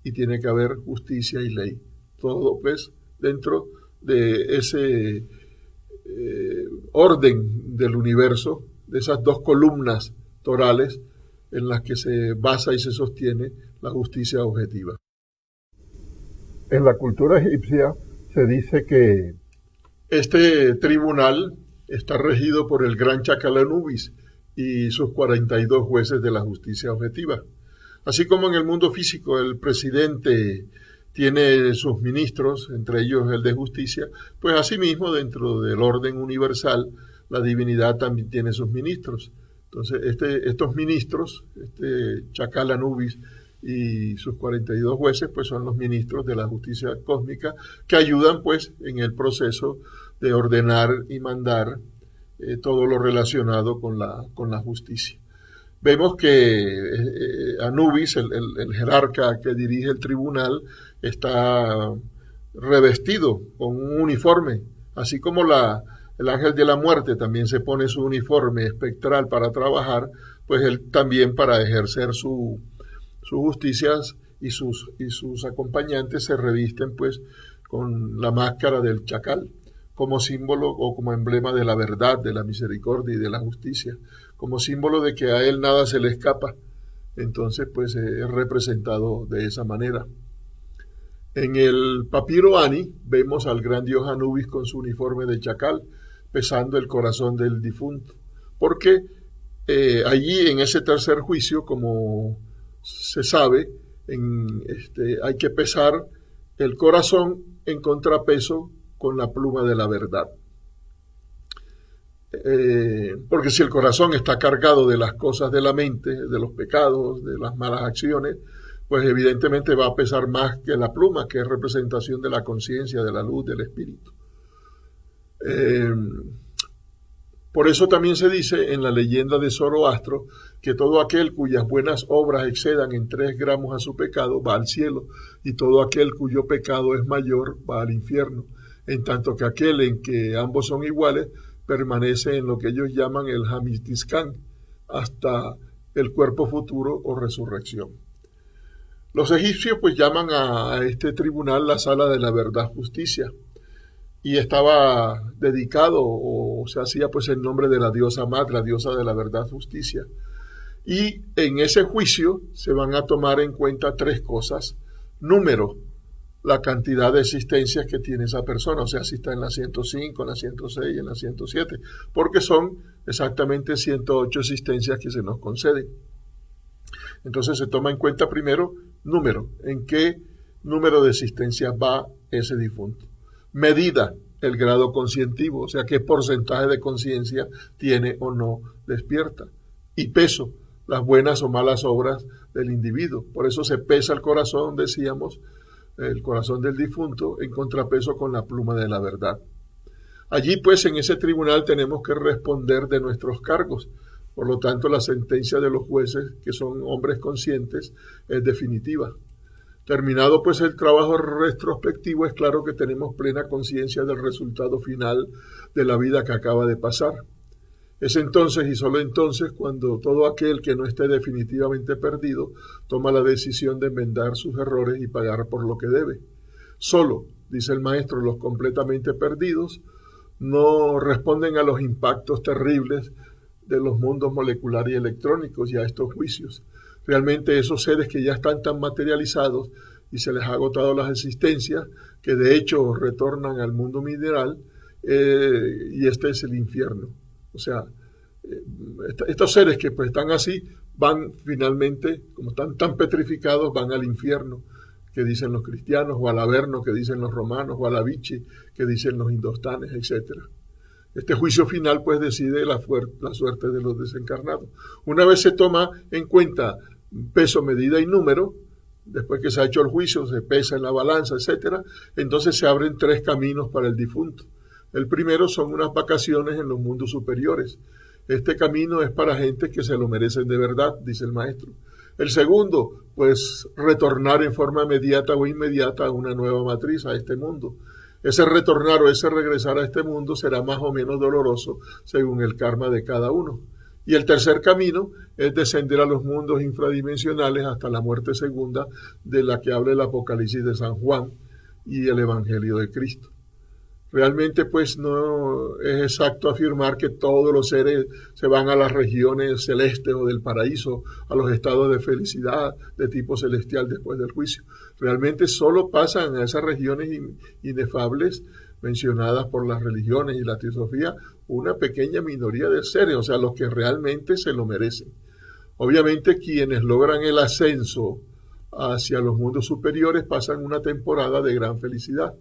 y tiene que haber justicia y ley. Todo pues dentro de ese orden del universo, de esas dos columnas torales en las que se basa y se sostiene la justicia objetiva. En la cultura egipcia se dice que este tribunal está regido por el gran Chacal Anubis y sus 42 jueces de la justicia objetiva. Así como en el mundo físico el presidente tiene sus ministros, entre ellos el de justicia, pues asimismo dentro del orden universal la divinidad también tiene sus ministros. Entonces estos ministros, Chacal Anubis y sus 42 jueces, pues son los ministros de la justicia cósmica que ayudan pues en el proceso de ordenar y mandar todo lo relacionado con la justicia. Vemos que Anubis, el jerarca que dirige el tribunal, está revestido con un uniforme, así como el ángel de la muerte también se pone su uniforme espectral para trabajar, pues él también para ejercer sus justicias y sus acompañantes se revisten pues con la máscara del chacal, como símbolo o como emblema de la verdad, de la misericordia y de la justicia, como símbolo de que a él nada se le escapa. Entonces pues es representado de esa manera. En el papiro Ani vemos al gran dios Anubis con su uniforme de chacal, pesando el corazón del difunto, porque allí en ese tercer juicio, como se sabe, hay que pesar el corazón en contrapeso con la pluma de la verdad. Porque si el corazón está cargado de las cosas de la mente, de los pecados, de las malas acciones, pues evidentemente va a pesar más que la pluma, que es representación de la conciencia, de la luz, del espíritu. Por eso también se dice en la leyenda de Zoroastro que todo aquel cuyas buenas obras excedan en 3 gramos a su pecado va al cielo, y todo aquel cuyo pecado es mayor va al infierno, en tanto que aquel en que ambos son iguales permanece en lo que ellos llaman el Hamistizkan, hasta el cuerpo futuro o resurrección. Los egipcios pues llaman a este tribunal la sala de la verdad justicia, y estaba dedicado o se hacía pues en nombre de la diosa Mat, la diosa de la verdad justicia. Y en ese juicio se van a tomar en cuenta 3 cosas: número, la cantidad de existencias que tiene esa persona, o sea, si está en la 105, en la 106, en la 107, porque son exactamente 108 existencias que se nos conceden. Entonces se toma en cuenta primero número, en qué número de existencias va ese difunto. Medida, el grado conscientivo, o sea, qué porcentaje de conciencia tiene o no despierta. Y peso, las buenas o malas obras del individuo. Por eso se pesa el corazón, decíamos, el corazón del difunto, en contrapeso con la pluma de la verdad. Allí, pues, en ese tribunal tenemos que responder de nuestros cargos. Por lo tanto, la sentencia de los jueces, que son hombres conscientes, es definitiva. Terminado, pues, el trabajo retrospectivo, es claro que tenemos plena conciencia del resultado final de la vida que acaba de pasar. Es entonces y solo entonces cuando todo aquel que no esté definitivamente perdido toma la decisión de enmendar sus errores y pagar por lo que debe. Solo, dice el maestro, los completamente perdidos no responden a los impactos terribles de los mundos molecular y electrónicos y a estos juicios. Realmente esos seres que ya están tan materializados y se les ha agotado las existencias, que de hecho retornan al mundo mineral, y este es el infierno. O sea, estos seres que pues están así, van finalmente, como están tan petrificados, van al infierno, que dicen los cristianos, o al Averno, que dicen los romanos, o al Avici, que dicen los indostanes, etc. Este juicio final pues decide la suerte de los desencarnados. Una vez se toma en cuenta peso, medida y número, después que se ha hecho el juicio, se pesa en la balanza, etc., entonces se abren 3 caminos para el difunto. El primero son unas vacaciones en los mundos superiores. Este camino es para gente que se lo merecen de verdad, dice el maestro. El segundo, pues retornar en forma inmediata o inmediata a una nueva matriz, a este mundo. Ese retornar o ese regresar a este mundo será más o menos doloroso según el karma de cada uno. Y el tercer camino es descender a los mundos infradimensionales hasta la muerte segunda, de la que habla el Apocalipsis de San Juan y el Evangelio de Cristo. Realmente pues no es exacto afirmar que todos los seres se van a las regiones celestes o del paraíso, a los estados de felicidad de tipo celestial después del juicio. Realmente solo pasan a esas regiones inefables mencionadas por las religiones y la teosofía una pequeña minoría de seres, o sea, los que realmente se lo merecen. Obviamente quienes logran el ascenso hacia los mundos superiores pasan una temporada de gran felicidad.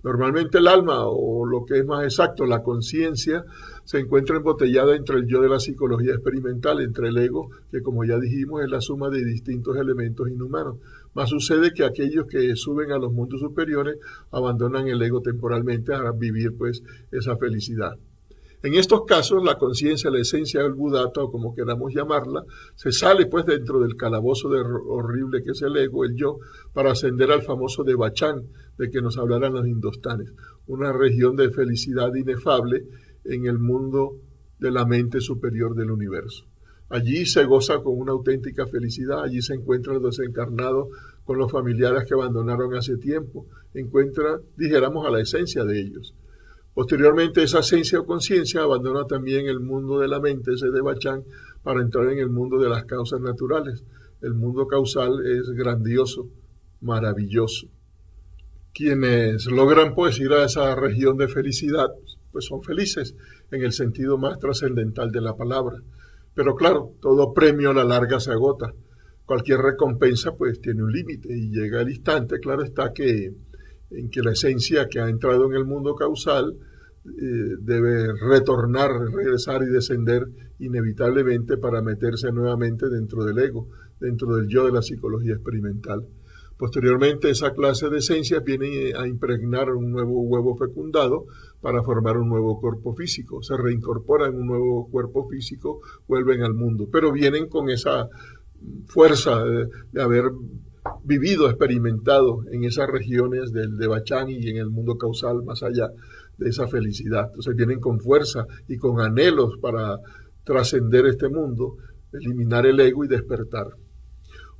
Normalmente el alma, o lo que es más exacto, la conciencia, se encuentra embotellada entre el yo de la psicología experimental, entre el ego, que como ya dijimos es la suma de distintos elementos inhumanos. Más sucede que aquellos que suben a los mundos superiores abandonan el ego temporalmente a vivir pues esa felicidad. En estos casos, la conciencia, la esencia del Buddhata, o como queramos llamarla, se sale pues dentro del calabozo horrible que es el ego, el yo, para ascender al famoso Devachan, de que nos hablarán los indostanes, una región de felicidad inefable en el mundo de la mente superior del universo. Allí se goza con una auténtica felicidad, allí se encuentra el desencarnado con los familiares que abandonaron hace tiempo, encuentra, dijéramos, a la esencia de ellos. Posteriormente, esa esencia o conciencia abandona también el mundo de la mente, ese Devachan, para entrar en el mundo de las causas naturales. El mundo causal es grandioso, maravilloso. Quienes logran pues ir a esa región de felicidad, pues son felices en el sentido más trascendental de la palabra. Pero claro, todo premio a la larga se agota. Cualquier recompensa pues tiene un límite y llega el instante, claro está, en que la esencia que ha entrado en el mundo causal debe retornar, regresar y descender inevitablemente para meterse nuevamente dentro del ego, dentro del yo de la psicología experimental. Posteriormente, esa clase de esencias viene a impregnar un nuevo huevo fecundado para formar un nuevo cuerpo físico. Se reincorporan en un nuevo cuerpo físico, vuelven al mundo, pero vienen con esa fuerza de haber vivido, experimentado en esas regiones del Devachan y en el mundo causal más allá de esa felicidad. Entonces vienen con fuerza y con anhelos para trascender este mundo, eliminar el ego y despertar.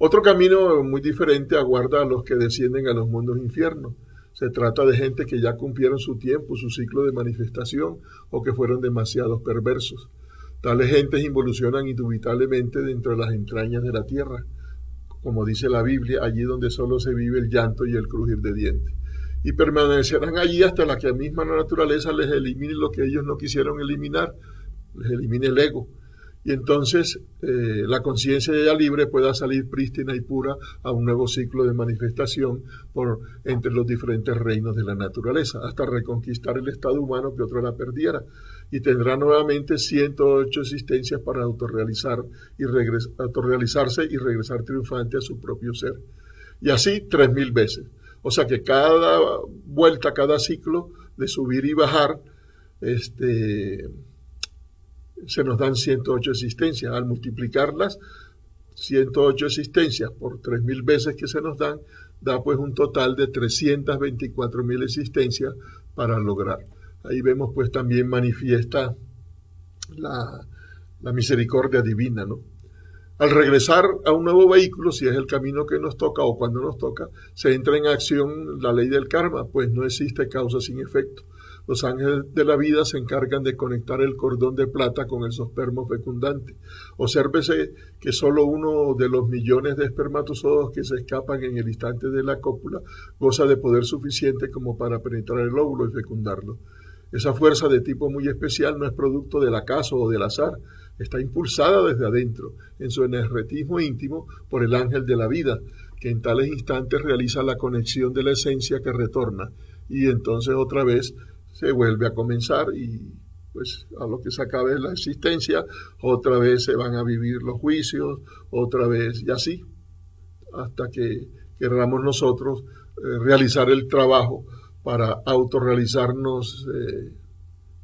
Otro camino muy diferente aguarda a los que descienden a los mundos infiernos. Se trata de gente que ya cumplieron su tiempo, su ciclo de manifestación, o que fueron demasiados perversos. Tales gentes involucionan indubitablemente dentro de las entrañas de la tierra, como dice la Biblia, allí donde solo se vive el llanto y el crujir de dientes. Y permanecerán allí hasta la que misma la naturaleza les elimine lo que ellos no quisieron eliminar, les elimine el ego. y entonces la conciencia ya libre pueda salir prístina y pura a un nuevo ciclo de manifestación entre los diferentes reinos de la naturaleza, hasta reconquistar el estado humano que otro la perdiera, y tendrá nuevamente 108 existencias para autorrealizarse y regresar triunfante a su propio ser. Y así 3000 veces. O sea que cada vuelta, cada ciclo de subir y bajar, se nos dan 108 existencias. Al multiplicarlas, 108 existencias por 3000 veces que se nos dan, da pues un total de 324.000 existencias para lograr. Ahí vemos pues también manifiesta la misericordia divina, ¿no? Al regresar a un nuevo vehículo, si es el camino que nos toca o cuando nos toca, se entra en acción la ley del karma, pues no existe causa sin efecto. Los ángeles de la vida se encargan de conectar el cordón de plata con el zoospermo fecundante. Obsérvese que solo uno de los millones de espermatozoides que se escapan en el instante de la cópula goza de poder suficiente como para penetrar el óvulo y fecundarlo. Esa fuerza de tipo muy especial no es producto del acaso o del azar, está impulsada desde adentro, en su energetismo íntimo, por el ángel de la vida, que en tales instantes realiza la conexión de la esencia que retorna, y entonces otra vez se vuelve a comenzar, y pues a lo que se acabe la existencia, otra vez se van a vivir los juicios, otra vez, y así, hasta que queramos nosotros realizar el trabajo para autorrealizarnos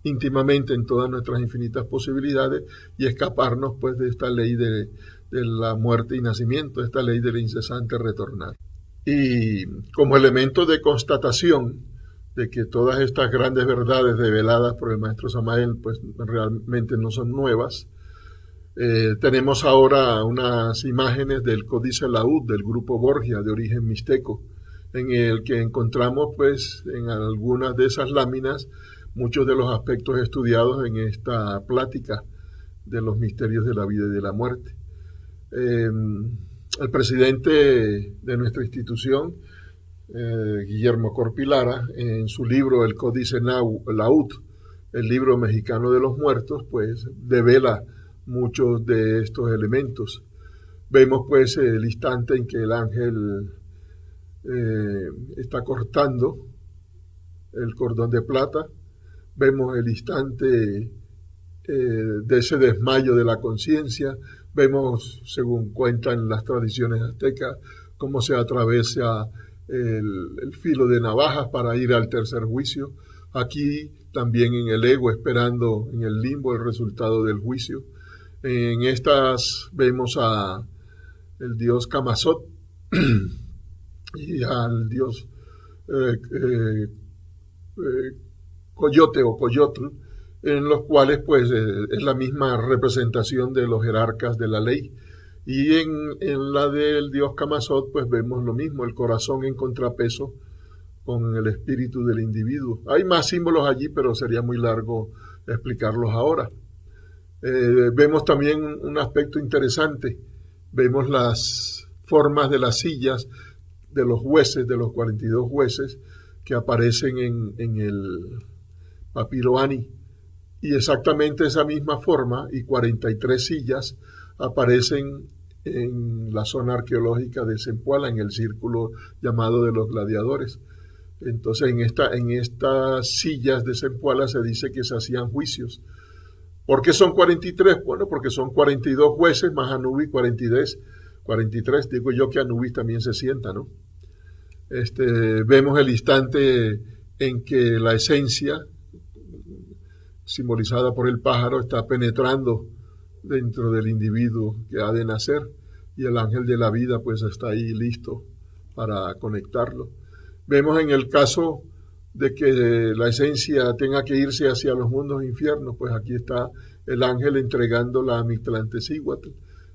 íntimamente en todas nuestras infinitas posibilidades y escaparnos pues de esta ley de la muerte y nacimiento, esta ley del incesante retornar. Y como elemento de constatación de que todas estas grandes verdades develadas por el maestro Samael pues realmente no son nuevas, tenemos ahora unas imágenes del Códice Laúd del grupo Borgia de origen mixteco, en el que encontramos pues en algunas de esas láminas muchos de los aspectos estudiados en esta plática de los misterios de la vida y de la muerte. El presidente de nuestra institución, Guillermo Corpilara, en su libro El Códice Laúd, el libro mexicano de los muertos, pues devela muchos de estos elementos. Vemos pues el instante en que el ángel está cortando el cordón de plata, vemos el instante de ese desmayo de la conciencia, vemos, según cuentan las tradiciones aztecas, cómo se atraviesa el filo de navajas para ir al tercer juicio, aquí también en el ego, esperando en el limbo el resultado del juicio. En estas vemos a el dios Camazot y al dios Coyote o Coyotl, en los cuales pues es la misma representación de los jerarcas de la ley. Y en la del dios Camazot pues vemos lo mismo, el corazón en contrapeso con el espíritu del individuo. Hay más símbolos allí, pero sería muy largo explicarlos ahora. Vemos también un aspecto interesante, vemos las formas de las sillas de los jueces, de los 42 jueces que aparecen en el papiro Ani, y exactamente esa misma forma y 43 sillas aparecen en la zona arqueológica de Zempoala, en el círculo llamado de los gladiadores. Entonces en estas sillas de Zempoala se dice que se hacían juicios. ¿Por qué son 43? Bueno, porque son 42 jueces más Anubis 43, digo yo que Anubis también se sienta, ¿no? Vemos el instante en que la esencia, simbolizada por el pájaro, está penetrando dentro del individuo que ha de nacer, y el ángel de la vida pues está ahí listo para conectarlo. Vemos en el caso de que la esencia tenga que irse hacia los mundos infiernos, pues aquí está el ángel entregándola a Mictlantecíhuatl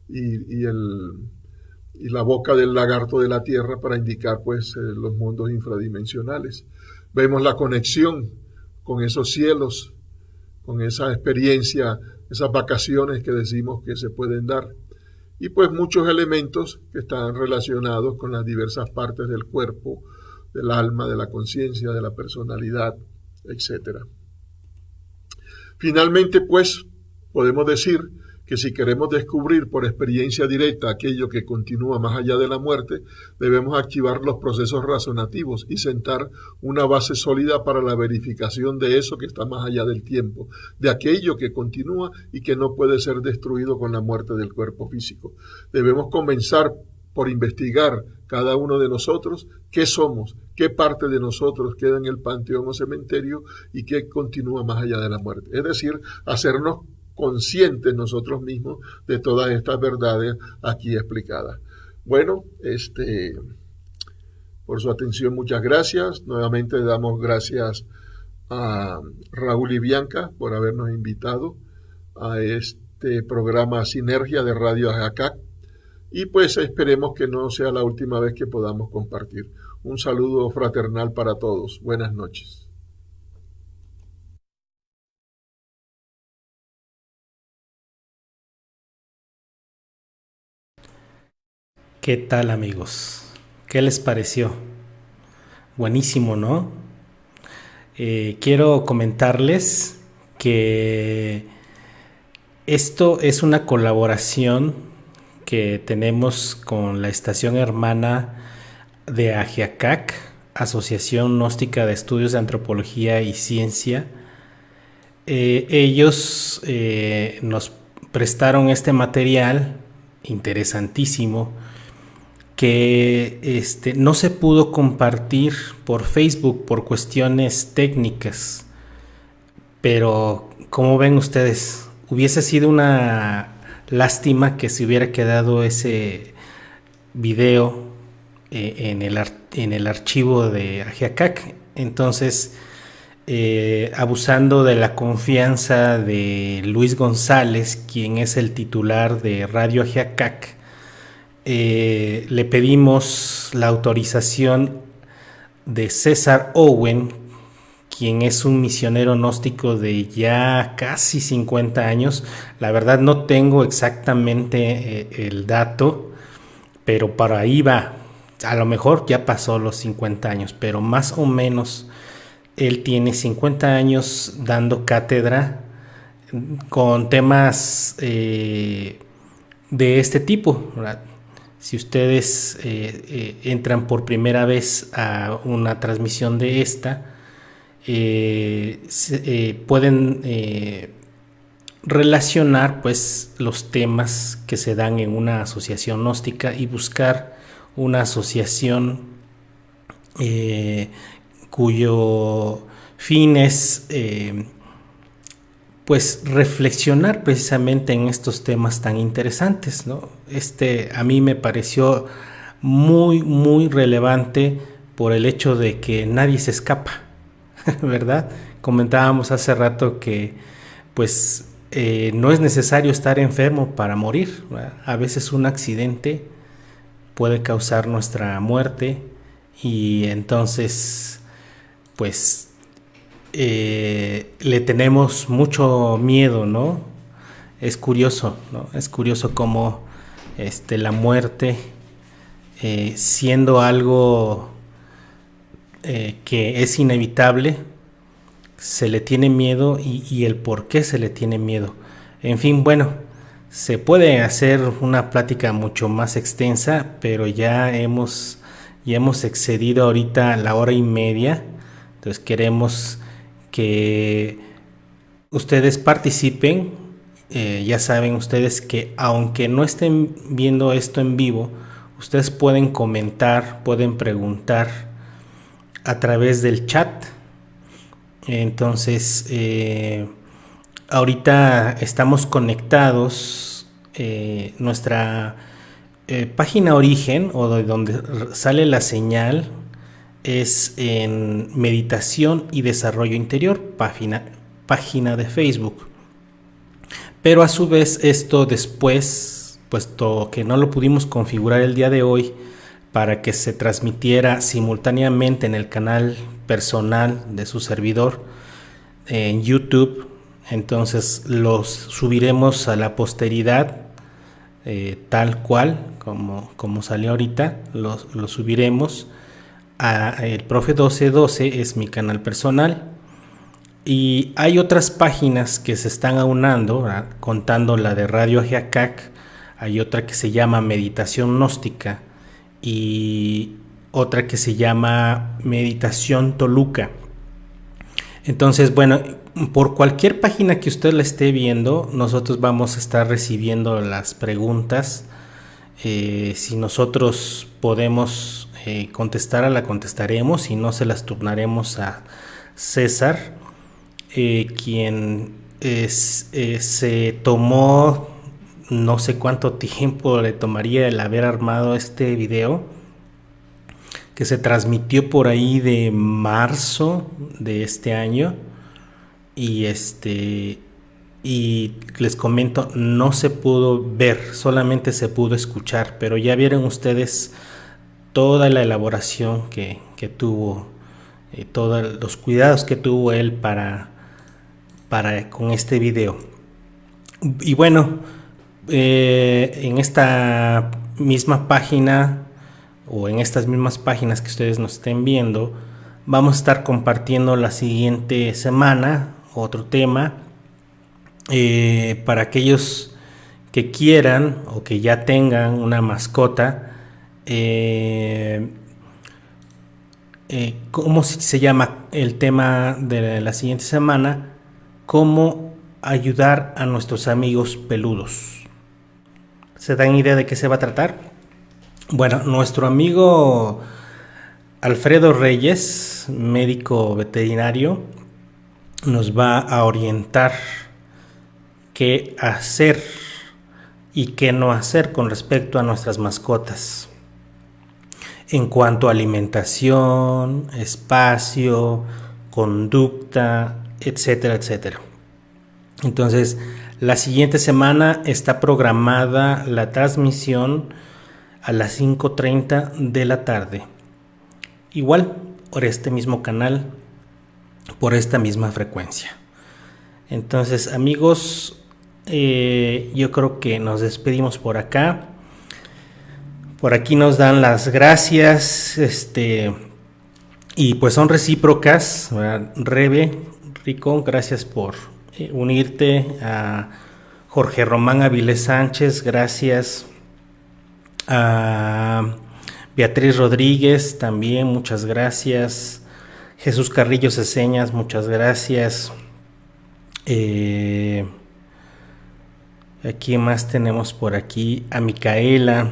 y la boca del lagarto de la tierra para indicar pues los mundos infradimensionales. Vemos la conexión con esos cielos, con esa experiencia, esas vacaciones que decimos que se pueden dar, y pues muchos elementos que están relacionados con las diversas partes del cuerpo, del alma, de la conciencia, de la personalidad, etc. Finalmente, pues, podemos decir que si queremos descubrir por experiencia directa aquello que continúa más allá de la muerte, debemos activar los procesos razonativos y sentar una base sólida para la verificación de eso que está más allá del tiempo, de aquello que continúa y que no puede ser destruido con la muerte del cuerpo físico. Debemos comenzar por investigar cada uno de nosotros qué somos, qué parte de nosotros queda en el panteón o cementerio y qué continúa más allá de la muerte. Es decir, hacernos conscientes nosotros mismos de todas estas verdades aquí explicadas. Bueno, por su atención muchas gracias. Nuevamente damos gracias a Raúl y Bianca por habernos invitado a este programa Sinergia de Radio Ajacac. Y pues esperemos que no sea la última vez que podamos compartir. Un saludo fraternal para todos. Buenas noches. ¿Qué tal, amigos? ¿Qué les pareció? Buenísimo, ¿no? Quiero comentarles que esto es una colaboración que tenemos con la estación hermana de Ajiacac, Asociación Gnóstica de Estudios de Antropología y Ciencia. Ellos nos prestaron este material interesantísimo que no se pudo compartir por Facebook por cuestiones técnicas, pero como ven ustedes, hubiese sido una lástima que se hubiera quedado ese video en el archivo de Ajiacac. Entonces, abusando de la confianza de Luis González, quien es el titular de Radio Ajiacac, le pedimos la autorización de César Owen, quien es un misionero gnóstico de ya casi 50 años. La verdad no tengo exactamente el dato, pero para ahí va. A lo mejor ya pasó los 50 años, pero más o menos él tiene 50 años dando cátedra con temas de este tipo, ¿verdad? Si ustedes entran por primera vez a una transmisión de esta, pueden relacionar pues los temas que se dan en una asociación gnóstica y buscar una asociación cuyo fin es pues reflexionar precisamente en estos temas tan interesantes, ¿no? A mí me pareció muy relevante por el hecho de que nadie se escapa, ¿verdad? Comentábamos hace rato que pues no es necesario estar enfermo para morir, ¿verdad? A veces un accidente puede causar nuestra muerte y entonces pues le tenemos mucho miedo, ¿no? Es curioso, ¿no? Es curioso cómo la muerte, siendo algo que es inevitable, se le tiene miedo y el por qué se le tiene miedo. En fin, bueno, se puede hacer una plática mucho más extensa, pero ya hemos excedido ahorita la hora y media. Entonces queremos que ustedes participen. Ya saben ustedes que aunque no estén viendo esto en vivo, ustedes pueden comentar, pueden preguntar a través del chat. Entonces ahorita estamos conectados. Nuestra página origen o de donde sale la señal es en Meditación y Desarrollo Interior, página de Facebook. Pero a su vez esto después, puesto que no lo pudimos configurar el día de hoy para que se transmitiera simultáneamente en el canal personal de su servidor en YouTube, entonces los subiremos a la posteridad tal cual como salió ahorita, lo subiremos a el Profe 1212, es mi canal personal, Y hay otras páginas que se están aunando, ¿verdad? Contando la de Radio Ajiacac. Hay otra que se llama Meditación Gnóstica y otra que se llama Meditación Toluca. Entonces, bueno, por cualquier página que usted la esté viendo, nosotros vamos a estar recibiendo las preguntas. Si nosotros podemos contestarla, la contestaremos. Si no, se las turnaremos a César, quien se tomó, no sé cuánto tiempo le tomaría el haber armado este video, que se transmitió por ahí de marzo de este año. Y les comento, no se pudo ver, solamente se pudo escuchar, pero ya vieron ustedes toda la elaboración que tuvo, todos los cuidados que tuvo él para con este video. Y bueno, en esta misma página o en estas mismas páginas que ustedes nos estén viendo, vamos a estar compartiendo la siguiente semana otro tema para aquellos que quieran o que ya tengan una mascota. ¿Cómo se llama el tema de la siguiente semana? ¿Cómo ayudar a nuestros amigos peludos? ¿Se dan idea de qué se va a tratar? Bueno, nuestro amigo Alfredo Reyes, médico veterinario, nos va a orientar qué hacer y qué no hacer con respecto a nuestras mascotas en cuanto a alimentación, espacio, conducta, etcétera, etcétera. Entonces, la siguiente semana está programada la transmisión a las 5:30 de la tarde. Igual, por este mismo canal, por esta misma frecuencia. Entonces, amigos, yo creo que nos despedimos por acá. Por aquí nos dan las gracias, y pues son recíprocas, ¿verdad? Rebe, Rico, gracias por unirte. A Jorge Román Avilés Sánchez, gracias. A Beatriz Rodríguez, también muchas gracias. Jesús Carrillo Ceseñas, muchas gracias. Aquí más tenemos por aquí a Micaela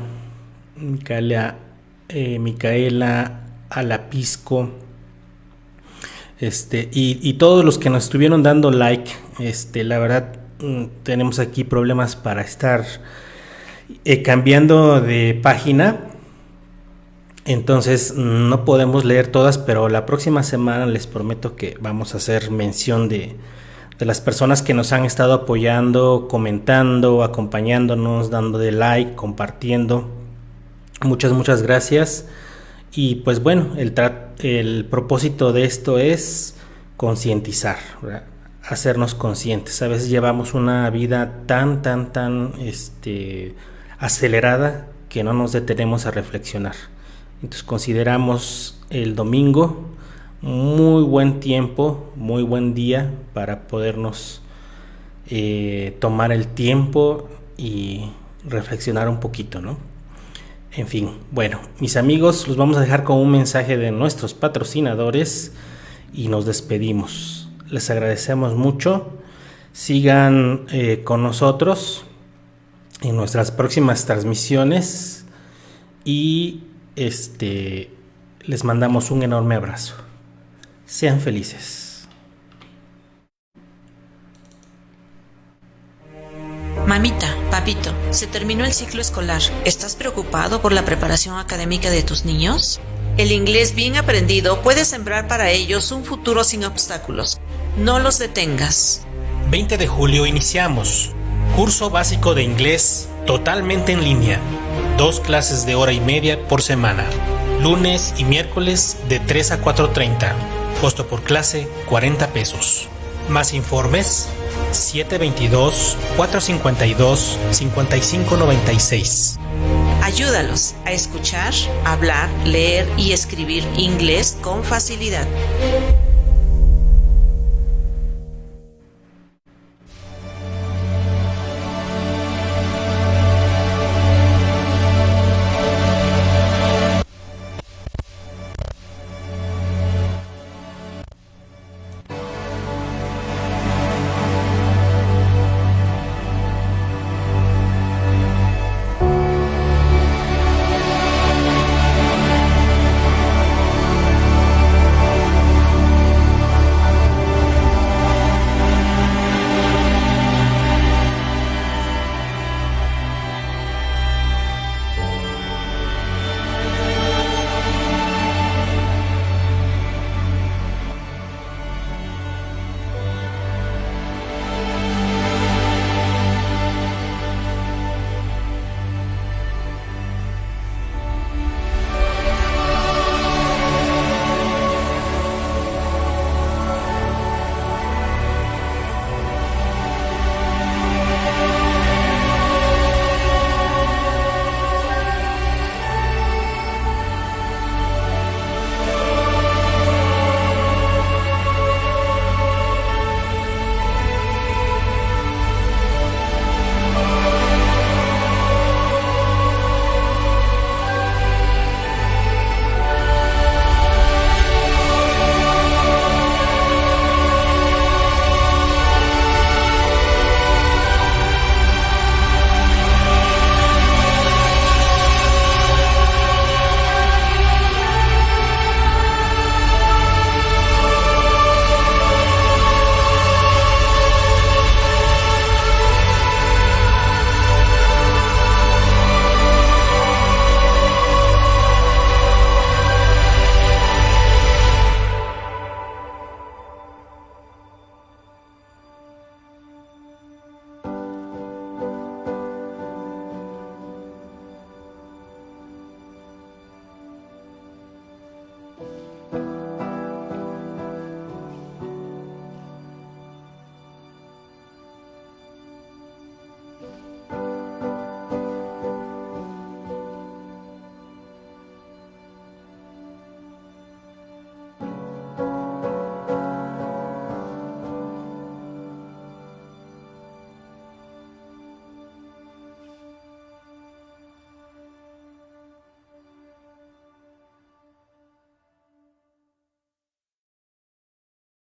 Alapisco, y todos los que nos estuvieron dando like. La verdad, tenemos aquí problemas para estar cambiando de página, entonces no podemos leer todas, pero la próxima semana les prometo que vamos a hacer mención de las personas que nos han estado apoyando, comentando, acompañándonos, dando de like, compartiendo. Muchas gracias. Y pues bueno, el propósito de esto es concientizar, ¿verdad? Hacernos conscientes. A veces llevamos una vida tan acelerada que no nos detenemos a reflexionar. Entonces consideramos el domingo muy buen tiempo, muy buen día para podernos tomar el tiempo y reflexionar un poquito, ¿no? En fin, bueno, mis amigos, los vamos a dejar con un mensaje de nuestros patrocinadores y nos despedimos. Les agradecemos mucho. Sigan con nosotros en nuestras próximas transmisiones y les mandamos un enorme abrazo. Sean felices. Mamita, papito, se terminó el ciclo escolar. ¿Estás preocupado por la preparación académica de tus niños? El inglés bien aprendido puede sembrar para ellos un futuro sin obstáculos. No los detengas. 20 de julio iniciamos. Curso básico de inglés totalmente en línea. 2 clases de hora y media por semana. Lunes y miércoles de 3 a 4:30. Costo por clase, 40 pesos. Más informes, 722-452-5596. Ayúdalos a escuchar, hablar, leer y escribir inglés con facilidad.